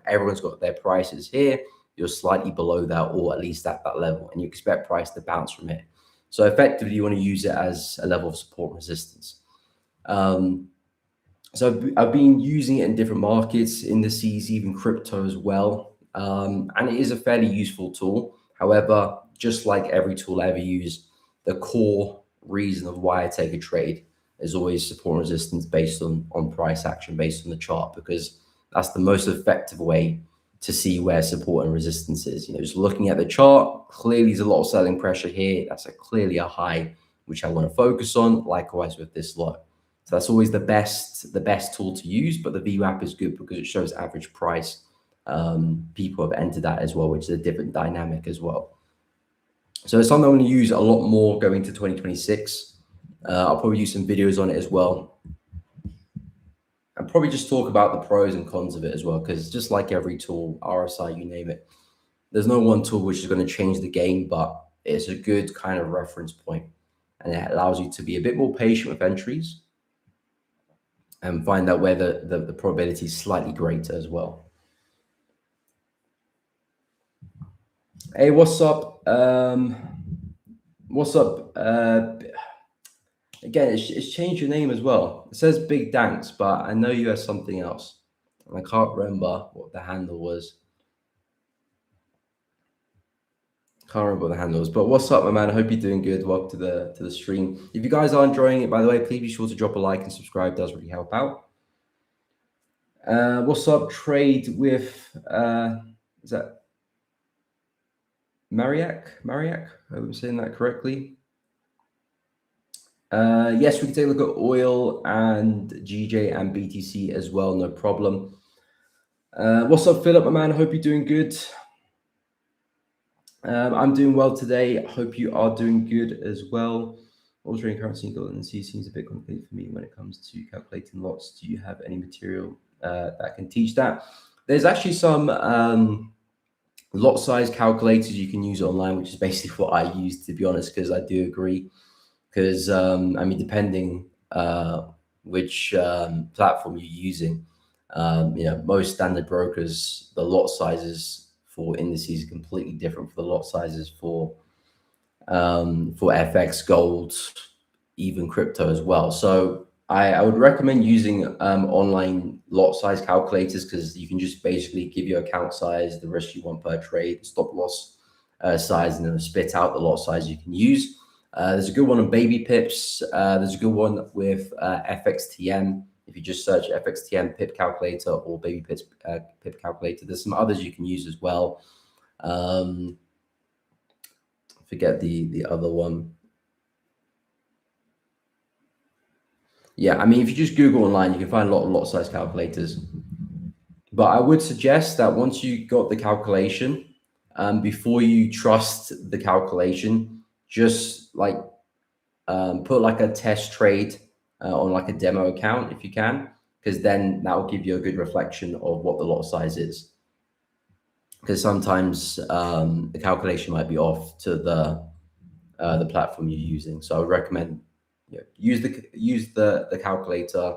Everyone's got their prices here. You're slightly below that, or at least at that level, and you expect price to bounce from it. So effectively, you want to use it as a level of support resistance. So I've been using it in different markets, indices, even crypto as well. And it is a fairly useful tool. However, just like every tool I ever use, the core reason of why I take a trade is always support and resistance based on price action, based on the chart, because that's the most effective way to see where support and resistance is. Just looking at the chart, clearly there's a lot of selling pressure here. That's clearly a high, which I want to focus on. Likewise with this low. So that's always the best tool to use, but the VWAP is good because it shows average price. People have entered that as well, which is a different dynamic as well. So it's something I'm going to use a lot more going to 2026. I'll probably do some videos on it as well. And probably just talk about the pros and cons of it as well, because just like every tool, RSI, you name it, there's no one tool which is going to change the game, but it's a good kind of reference point, and it allows you to be a bit more patient with entries and find out where the probability is slightly greater as well. Hey, what's up? What's up? Again, it's changed your name as well. It says Big Danks, but I know you as something else. And I can't remember what the handle was. Can't remember what the handle was. But what's up, my man? I hope you're doing good. Welcome to the stream. If you guys are enjoying it, by the way, please be sure to drop a like and subscribe. It does really help out. What's up? Trade with is that Mariak? Mariak? I hope I'm saying that correctly. Yes, we can take a look at oil and GJ and BTC as well, no problem. What's up, Philip, my man? Hope you're doing good. I'm doing well today. Hope you are doing good as well. Altering currency in gold and C seems a bit complicated for me when it comes to calculating lots. Do you have any material that can teach that? There's actually some lot size calculators you can use online, which is basically what I use, to be honest, because I do agree. Because I mean, depending which platform you're using, most standard brokers, the lot sizes for indices are completely different from the lot sizes for FX, gold, even crypto as well. So I would recommend using online lot size calculators, because you can just basically give your account size, the risk you want per trade, stop loss size, and then spit out the lot size you can use. There's a good one on baby pips. There's a good one with FXTM. If you just search FXTM pip calculator or baby pips pip calculator, there's some others you can use as well. Forget the other one. Yeah, I mean, if you just Google online, you can find a lot of lot size calculators. But I would suggest that once you got the calculation, before you trust the calculation, just like put like a test trade on like a demo account if you can, because then that will give you a good reflection of what the lot size is. Because sometimes the calculation might be off to the platform you're using. So I would recommend use the calculator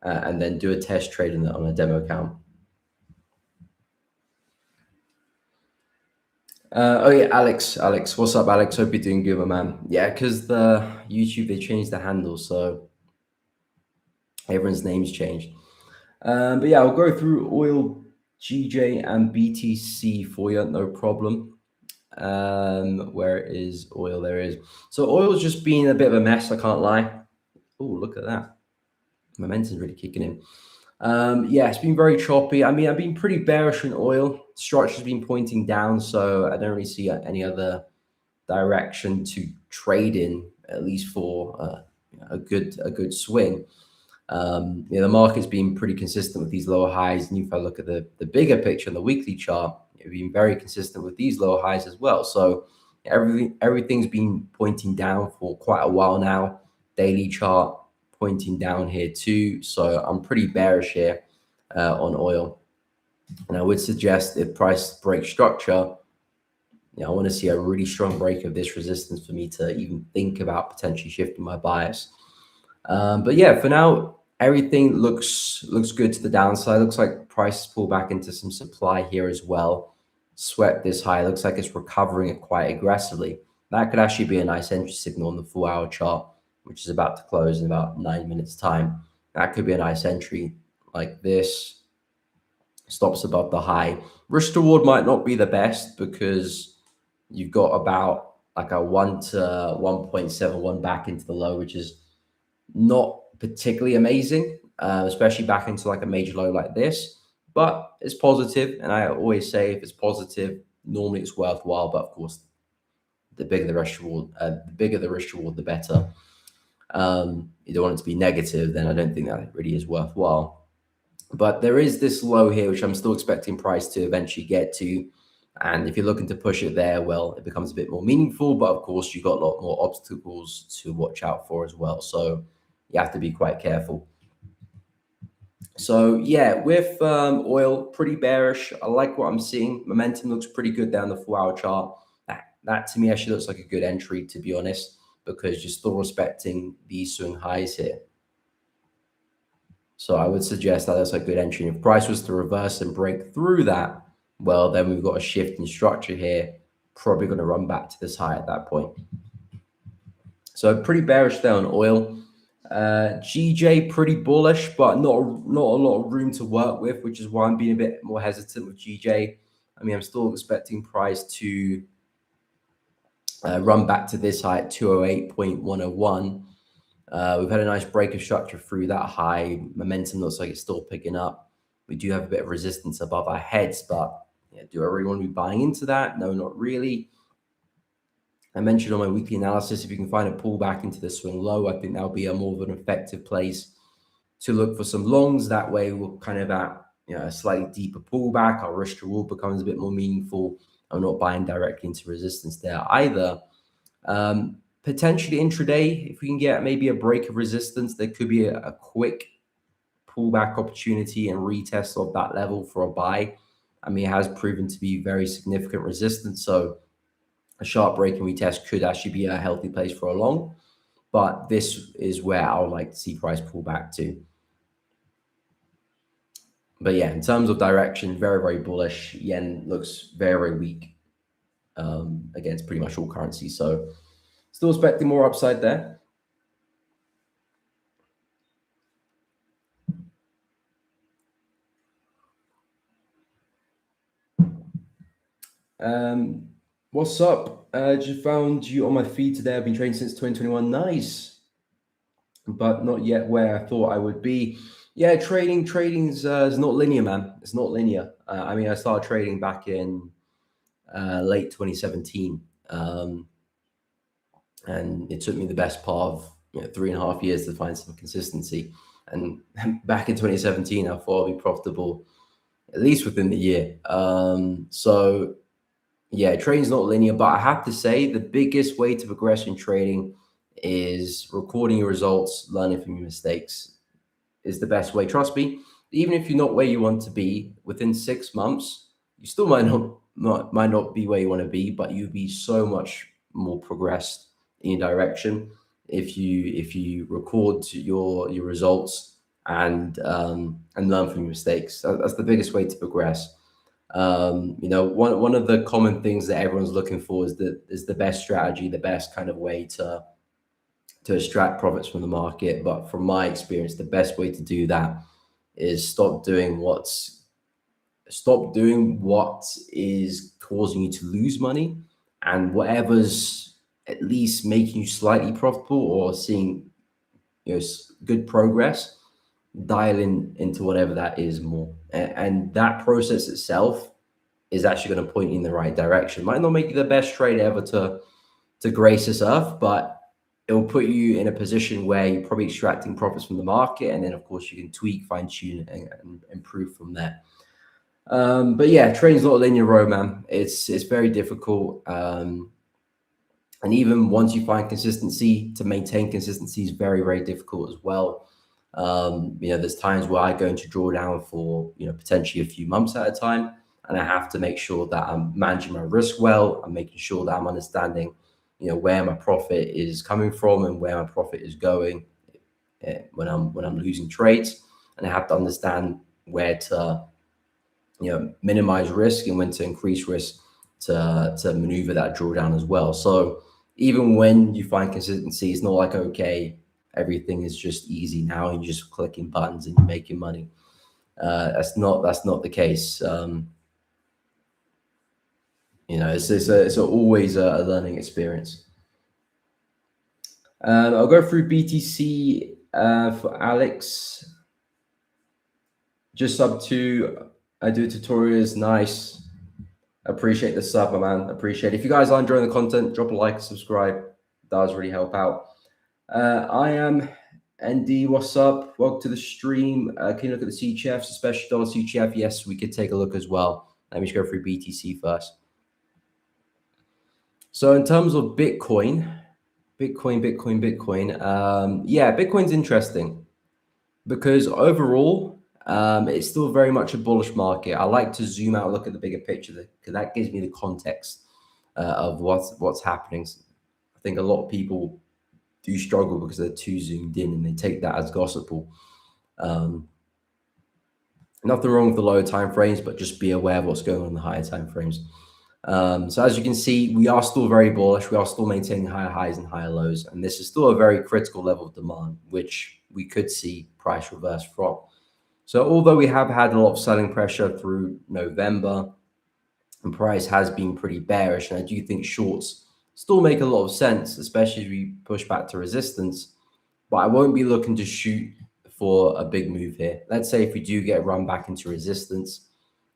and then do a test trade on a demo account. Oh yeah, Alex, what's up, Alex? Hope you're doing good, my man. Yeah, because the YouTube, they changed the handle, so everyone's names changed. But yeah, I'll go through oil, GJ, and BTC for you, no problem. Where is oil? There is. So oil's just been a bit of a mess, I can't lie. Oh, look at that. Momentum's really kicking in. Yeah, it's been very choppy. I mean, I've been pretty bearish in oil. Structure's been pointing down, so I don't really see any other direction to trade in, at least for a good swing. The market's been pretty consistent with these lower highs, and if I look at the bigger picture on the weekly chart, it's been very consistent with these lower highs as well. So everything's been pointing down for quite a while now. Daily chart pointing down here too. So I'm pretty bearish here on oil, and I would suggest if price breaks structure, I want to see a really strong break of this resistance for me to even think about potentially shifting my bias. But yeah, for now, everything looks good to the downside. Looks like prices pull back into some supply here as well. Swept this high. Looks like it's recovering it quite aggressively. That could actually be a nice entry signal on the 4-hour chart, which is about to close in about 9 minutes time. That could be a nice entry like this. Stops above the high. Risk to reward might not be the best, because you've got about like a 1 to 1.71 back into the low, which is not particularly amazing, especially back into like a major low like this, but it's positive. And I always say, if it's positive, normally it's worthwhile. But of course, the bigger the risk reward, the better. You don't want it to be negative, then I don't think that really is worthwhile. But there is this low here, which I'm still expecting price to eventually get to. And if you're looking to push it there, well, it becomes a bit more meaningful. But of course, you've got a lot more obstacles to watch out for as well. So you have to be quite careful. So yeah, with oil, pretty bearish. I like what I'm seeing. Momentum looks pretty good down the 4-hour chart. That to me actually looks like a good entry, to be honest, because you're still respecting these swing highs here. So I would suggest that that's a good entry. And if price was to reverse and break through that, well, then we've got a shift in structure here, probably going to run back to this high at that point. So pretty bearish there on oil. GJ pretty bullish, but not a lot of room to work with, which is why I'm being a bit more hesitant with GJ. I mean, I'm still expecting price to run back to this high at 208.101. We've had a nice break of structure through that high. Momentum looks like it's still picking up. We do have a bit of resistance above our heads, but yeah, do I really want to be buying into that? No, not really. I mentioned on my weekly analysis, if you can find a pullback into the swing low, I think that'll be a more of an effective place to look for some longs. That way we're kind of at a slightly deeper pullback. Our risk reward becomes a bit more meaningful. I'm not buying directly into resistance there either. Potentially intraday, if we can get maybe a break of resistance, there could be a quick pullback opportunity and retest of that level for a buy. I mean, it has proven to be very significant resistance, so a sharp break and retest could actually be a healthy place for a long, but this is where I would like to see price pull back to. But yeah, in terms of direction, very, very bullish. Yen looks very, very weak against pretty much all currencies. So still expecting more upside there. What's up? Just found you on my feed today. I've been trading since 2021. Nice, but not yet where I thought I would be. Yeah, trading's is not linear, man. It's not linear. I mean, I started trading back in late 2017, and it took me the best part of 3.5 years to find some consistency. And back in 2017, I thought I'd be profitable at least within the year. So yeah, trading's not linear, but I have to say the biggest way to progress in trading is recording your results, learning from your mistakes is the best way. Trust me, even if you're not where you want to be within 6 months, you still might not be where you want to be, but you'll be so much more progressed in your direction if you record your results and learn from your mistakes. That's the biggest way to progress. One of the common things that everyone's looking for is the best strategy, the best kind of way to extract profits from the market. But from my experience, the best way to do that is stop doing what is causing you to lose money, and whatever's at least making you slightly profitable or seeing good progress, dial into whatever that is more. And that process itself is actually going to point you in the right direction. Might not make you the best trader ever to grace this earth, but it will put you in a position where you're probably extracting profits from the market, and then of course you can tweak, fine tune, and improve from there. But yeah, trading's not a linear road, man. It's very difficult. And even once you find consistency, to maintain consistency is very, very difficult as well. There's times where I go into drawdown for potentially a few months at a time, and I have to make sure that I'm managing my risk well. I'm making sure that I'm understanding where my profit is coming from and where my profit is going when I'm losing trades, and I have to understand where to minimize risk and when to increase risk to maneuver that drawdown as well. So even when you find consistency, it's not like, okay, everything is just easy now and you're just clicking buttons and you're making money. That's not the case. It's always a learning experience. I'll go through BTC for Alex. Just sub 2. I do tutorials. Nice. Appreciate the sub, my man. Appreciate it. If you guys are enjoying the content, drop a like and subscribe. It does really help out. I am ND. What's up? Welcome to the stream. Can you look at the CHFs, especially dollar CHF? Yes, we could take a look as well. Let me just go through BTC first. So in terms of Bitcoin, yeah, Bitcoin's interesting because overall, it's still very much a bullish market. I like to zoom out, look at the bigger picture because that gives me the context of what's happening. I think a lot of people do struggle because they're too zoomed in and they take that as gospel. Nothing wrong with the lower time frames, but just be aware of what's going on in the higher time frames. So as you can see, we are still very bullish. We are still maintaining higher highs and higher lows, and this is still a very critical level of demand, which we could see price reverse from. So although we have had a lot of selling pressure through November, and price has been pretty bearish, and I do think shorts still make a lot of sense, especially as we push back to resistance. But I won't be looking to shoot for a big move here. Let's say if we do get run back into resistance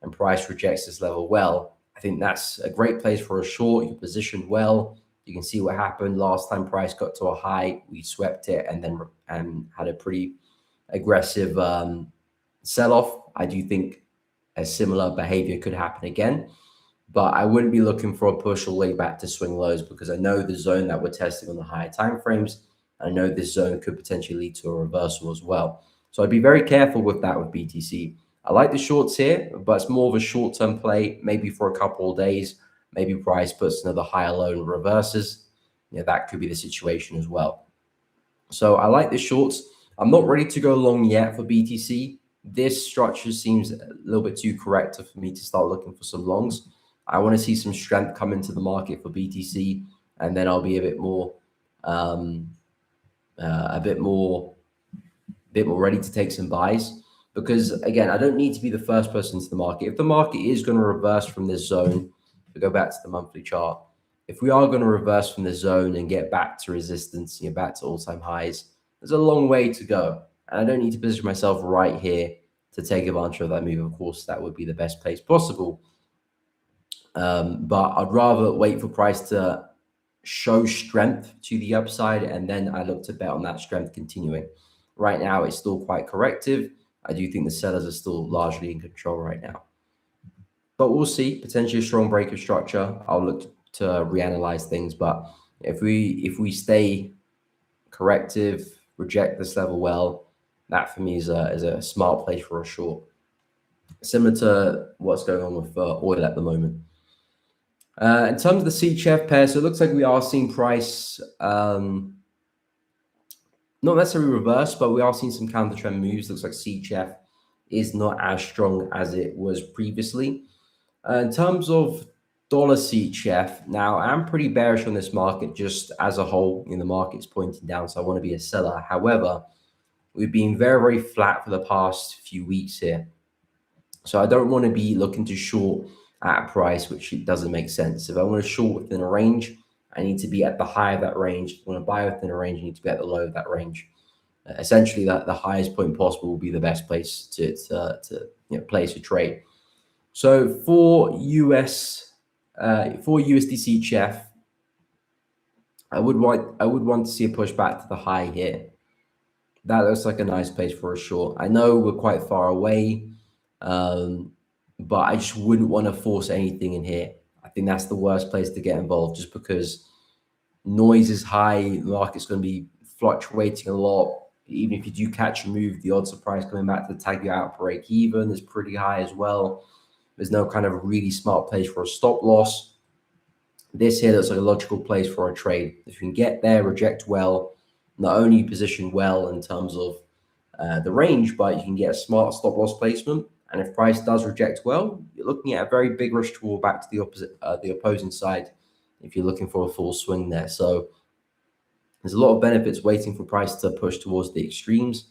and price rejects this level well, I think that's a great place for a short. You're positioned well. You can see what happened last time price got to a high. We swept it and then had a pretty aggressive sell-off. I do think a similar behavior could happen again, but I wouldn't be looking for a push all the way back to swing lows, because I know the zone that we're testing on the higher time frames. I know this zone could potentially lead to a reversal as well. So I'd be very careful with that with BTC. I like the shorts here, but it's more of a short-term play, maybe for a couple of days. Maybe price puts another higher low and reverses. That could be the situation as well. So I like the shorts. I'm not ready to go long yet for BTC. This structure seems a little bit too corrective for me to start looking for some longs. I want to see some strength come into the market for BTC, and then I'll be a bit more ready to take some buys. Because again, I don't need to be the first person into the market. If the market is going to reverse from this zone, we go back to the monthly chart. If we are going to reverse from the zone and get back to resistance, back to all-time highs, there's a long way to go. And I don't need to position myself right here to take advantage of that move. Of course, that would be the best place possible. But I'd rather wait for price to show strength to the upside, and then I look to bet on that strength continuing. Right now, it's still quite corrective. I do think the sellers are still largely in control right now. But we'll see. Potentially a strong break of structure. I'll look to reanalyze things. But if we stay corrective, reject this level well, that for me is a smart place for a short. Similar to what's going on with oil at the moment. In terms of the CHF pair, so it looks like we are seeing price not necessarily reverse, but we are seeing some counter trend moves. Looks like CHF is not as strong as it was previously. In terms of dollar CHF, now I'm pretty bearish on this market just as a whole. The market's pointing down, so I want to be a seller. However, we've been very, very flat for the past few weeks here. So I don't want to be looking to short at a price which it doesn't make sense. If I want to short within a range, I need to be at the high of that range. If I want to buy within a range, I need to be at the low of that range. Essentially, that the highest point possible will be the best place to place a trade. So for USD CHF, I would want to see a push back to the high here. That looks like a nice place for a short. I know we're quite far away, but I just wouldn't want to force anything in here. I think that's the worst place to get involved, just because noise is high. The market's going to be fluctuating a lot. Even if you do catch a move, the odds of price coming back to tag you out break even is pretty high as well. There's no kind of really smart place for a stop loss. This here looks like a logical place for a trade. If you can get there, reject well, not only position well in terms of the range, but you can get a smart stop loss placement. And if price does reject well, you're looking at a very big rush to back to the opposing side if you're looking for a full swing there. So there's a lot of benefits waiting for price to push towards the extremes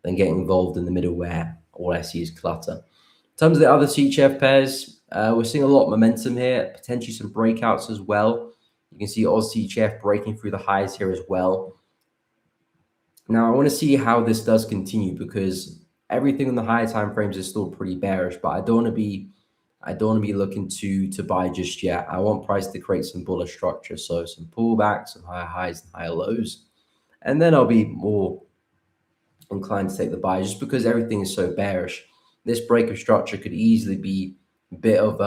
than getting involved in the middle where all I see is clutter. In terms of the other CHF pairs, we're seeing a lot of momentum here, potentially some breakouts as well. You can see Oz CHF breaking through the highs here as well. Now, I want to see how this does continue, because everything on the higher time frames is still pretty bearish, but I don't want to be looking to buy just yet. I want price to create some bullish structure, so some pullbacks, some higher highs and higher lows, and then I'll be more inclined to take the buy, just because everything is so bearish. This break of structure could easily be a bit of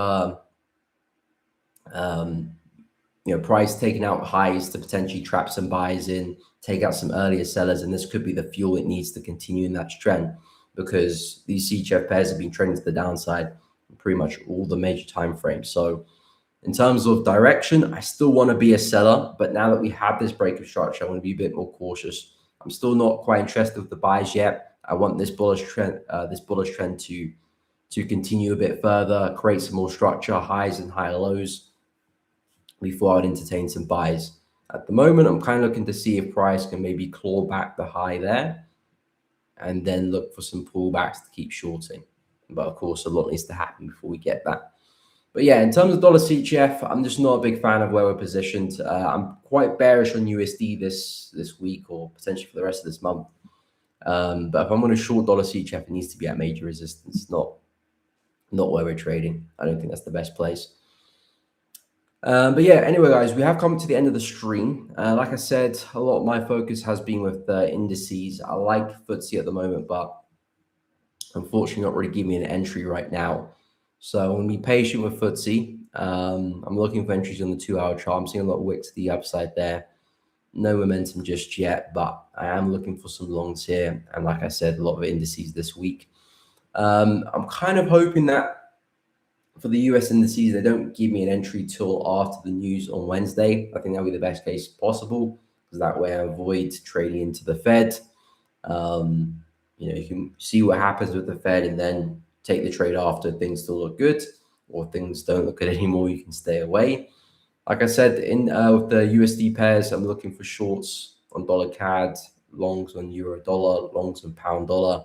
price taking out highs to potentially trap some buys in, take out some earlier sellers, and this could be the fuel it needs to continue in that trend, because these CHF pairs have been trending to the downside in pretty much all the major time frames. So in terms of direction, I still want to be a seller, but now that we have this break of structure, I want to be a bit more cautious. I'm still not quite interested with the buys yet. I want this bullish trend to continue a bit further, create some more structure, highs and higher lows, before I'd entertain some buys. At the moment, I'm kind of looking to see if price can maybe claw back the high there and then look for some pullbacks to keep shorting. But of course, a lot needs to happen before we get that. But yeah, in terms of dollar CHF, I'm just not a big fan of where we're positioned. I'm quite bearish on USD this week or potentially for the rest of this month. But if I'm going to short dollar CHF, it needs to be at major resistance, not where we're trading. I don't think that's the best place. But yeah, anyway, guys, we have come to the end of the stream. Like I said, a lot of my focus has been with the indices. I like FTSE at the moment, but unfortunately not really giving me an entry right now. So I'm going to be patient with FTSE. I'm looking for entries on the 2-hour chart. I'm seeing a lot of wicks to the upside there. No momentum just yet, but I am looking for some longs here. And like I said, a lot of indices this week. I'm kind of hoping that for the US indices, they don't give me an entry till after the news on Wednesday. I think that'll be the best case possible because that way I avoid trading into the Fed. You can see what happens with the Fed and then take the trade after things still look good or things don't look good anymore. You can stay away. Like I said, with the USD pairs, I'm looking for shorts on dollar CAD, longs on euro dollar, longs on pound dollar.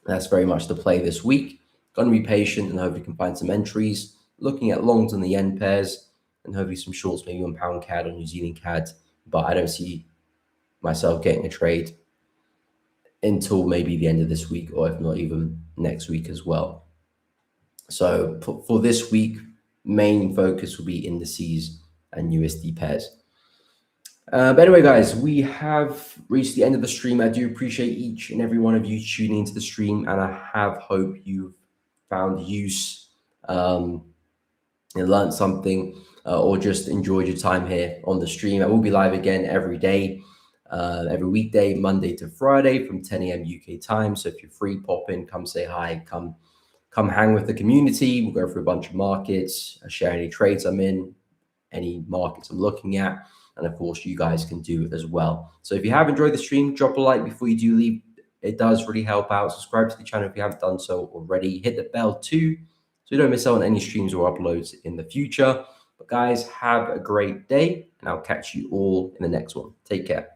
That's very much the play this week. Going to be patient and hope we can find some entries. Looking at longs on the yen pairs and hopefully some shorts maybe on pound CAD or New Zealand CAD. But I don't see myself getting a trade until maybe the end of this week, or if not even next week as well. So for this week, main focus will be indices and USD pairs. But anyway, guys, we have reached the end of the stream. I do appreciate each and every one of you tuning into the stream, and I have hope you've found use, and learned something, or just enjoyed your time here on the stream. I will be live again every day, every weekday, Monday to Friday from 10 a.m. UK time. So if you're free, pop in, come say hi, come hang with the community. We'll go through a bunch of markets, share any trades I'm in, any markets I'm looking at. And of course, you guys can do it as well. So if you have enjoyed the stream, drop a like before you do leave. It does really help out. Subscribe to the channel if you haven't done so already. Hit the bell too, so you don't miss out on any streams or uploads in the future. But guys, have a great day, and I'll catch you all in the next one. Take care.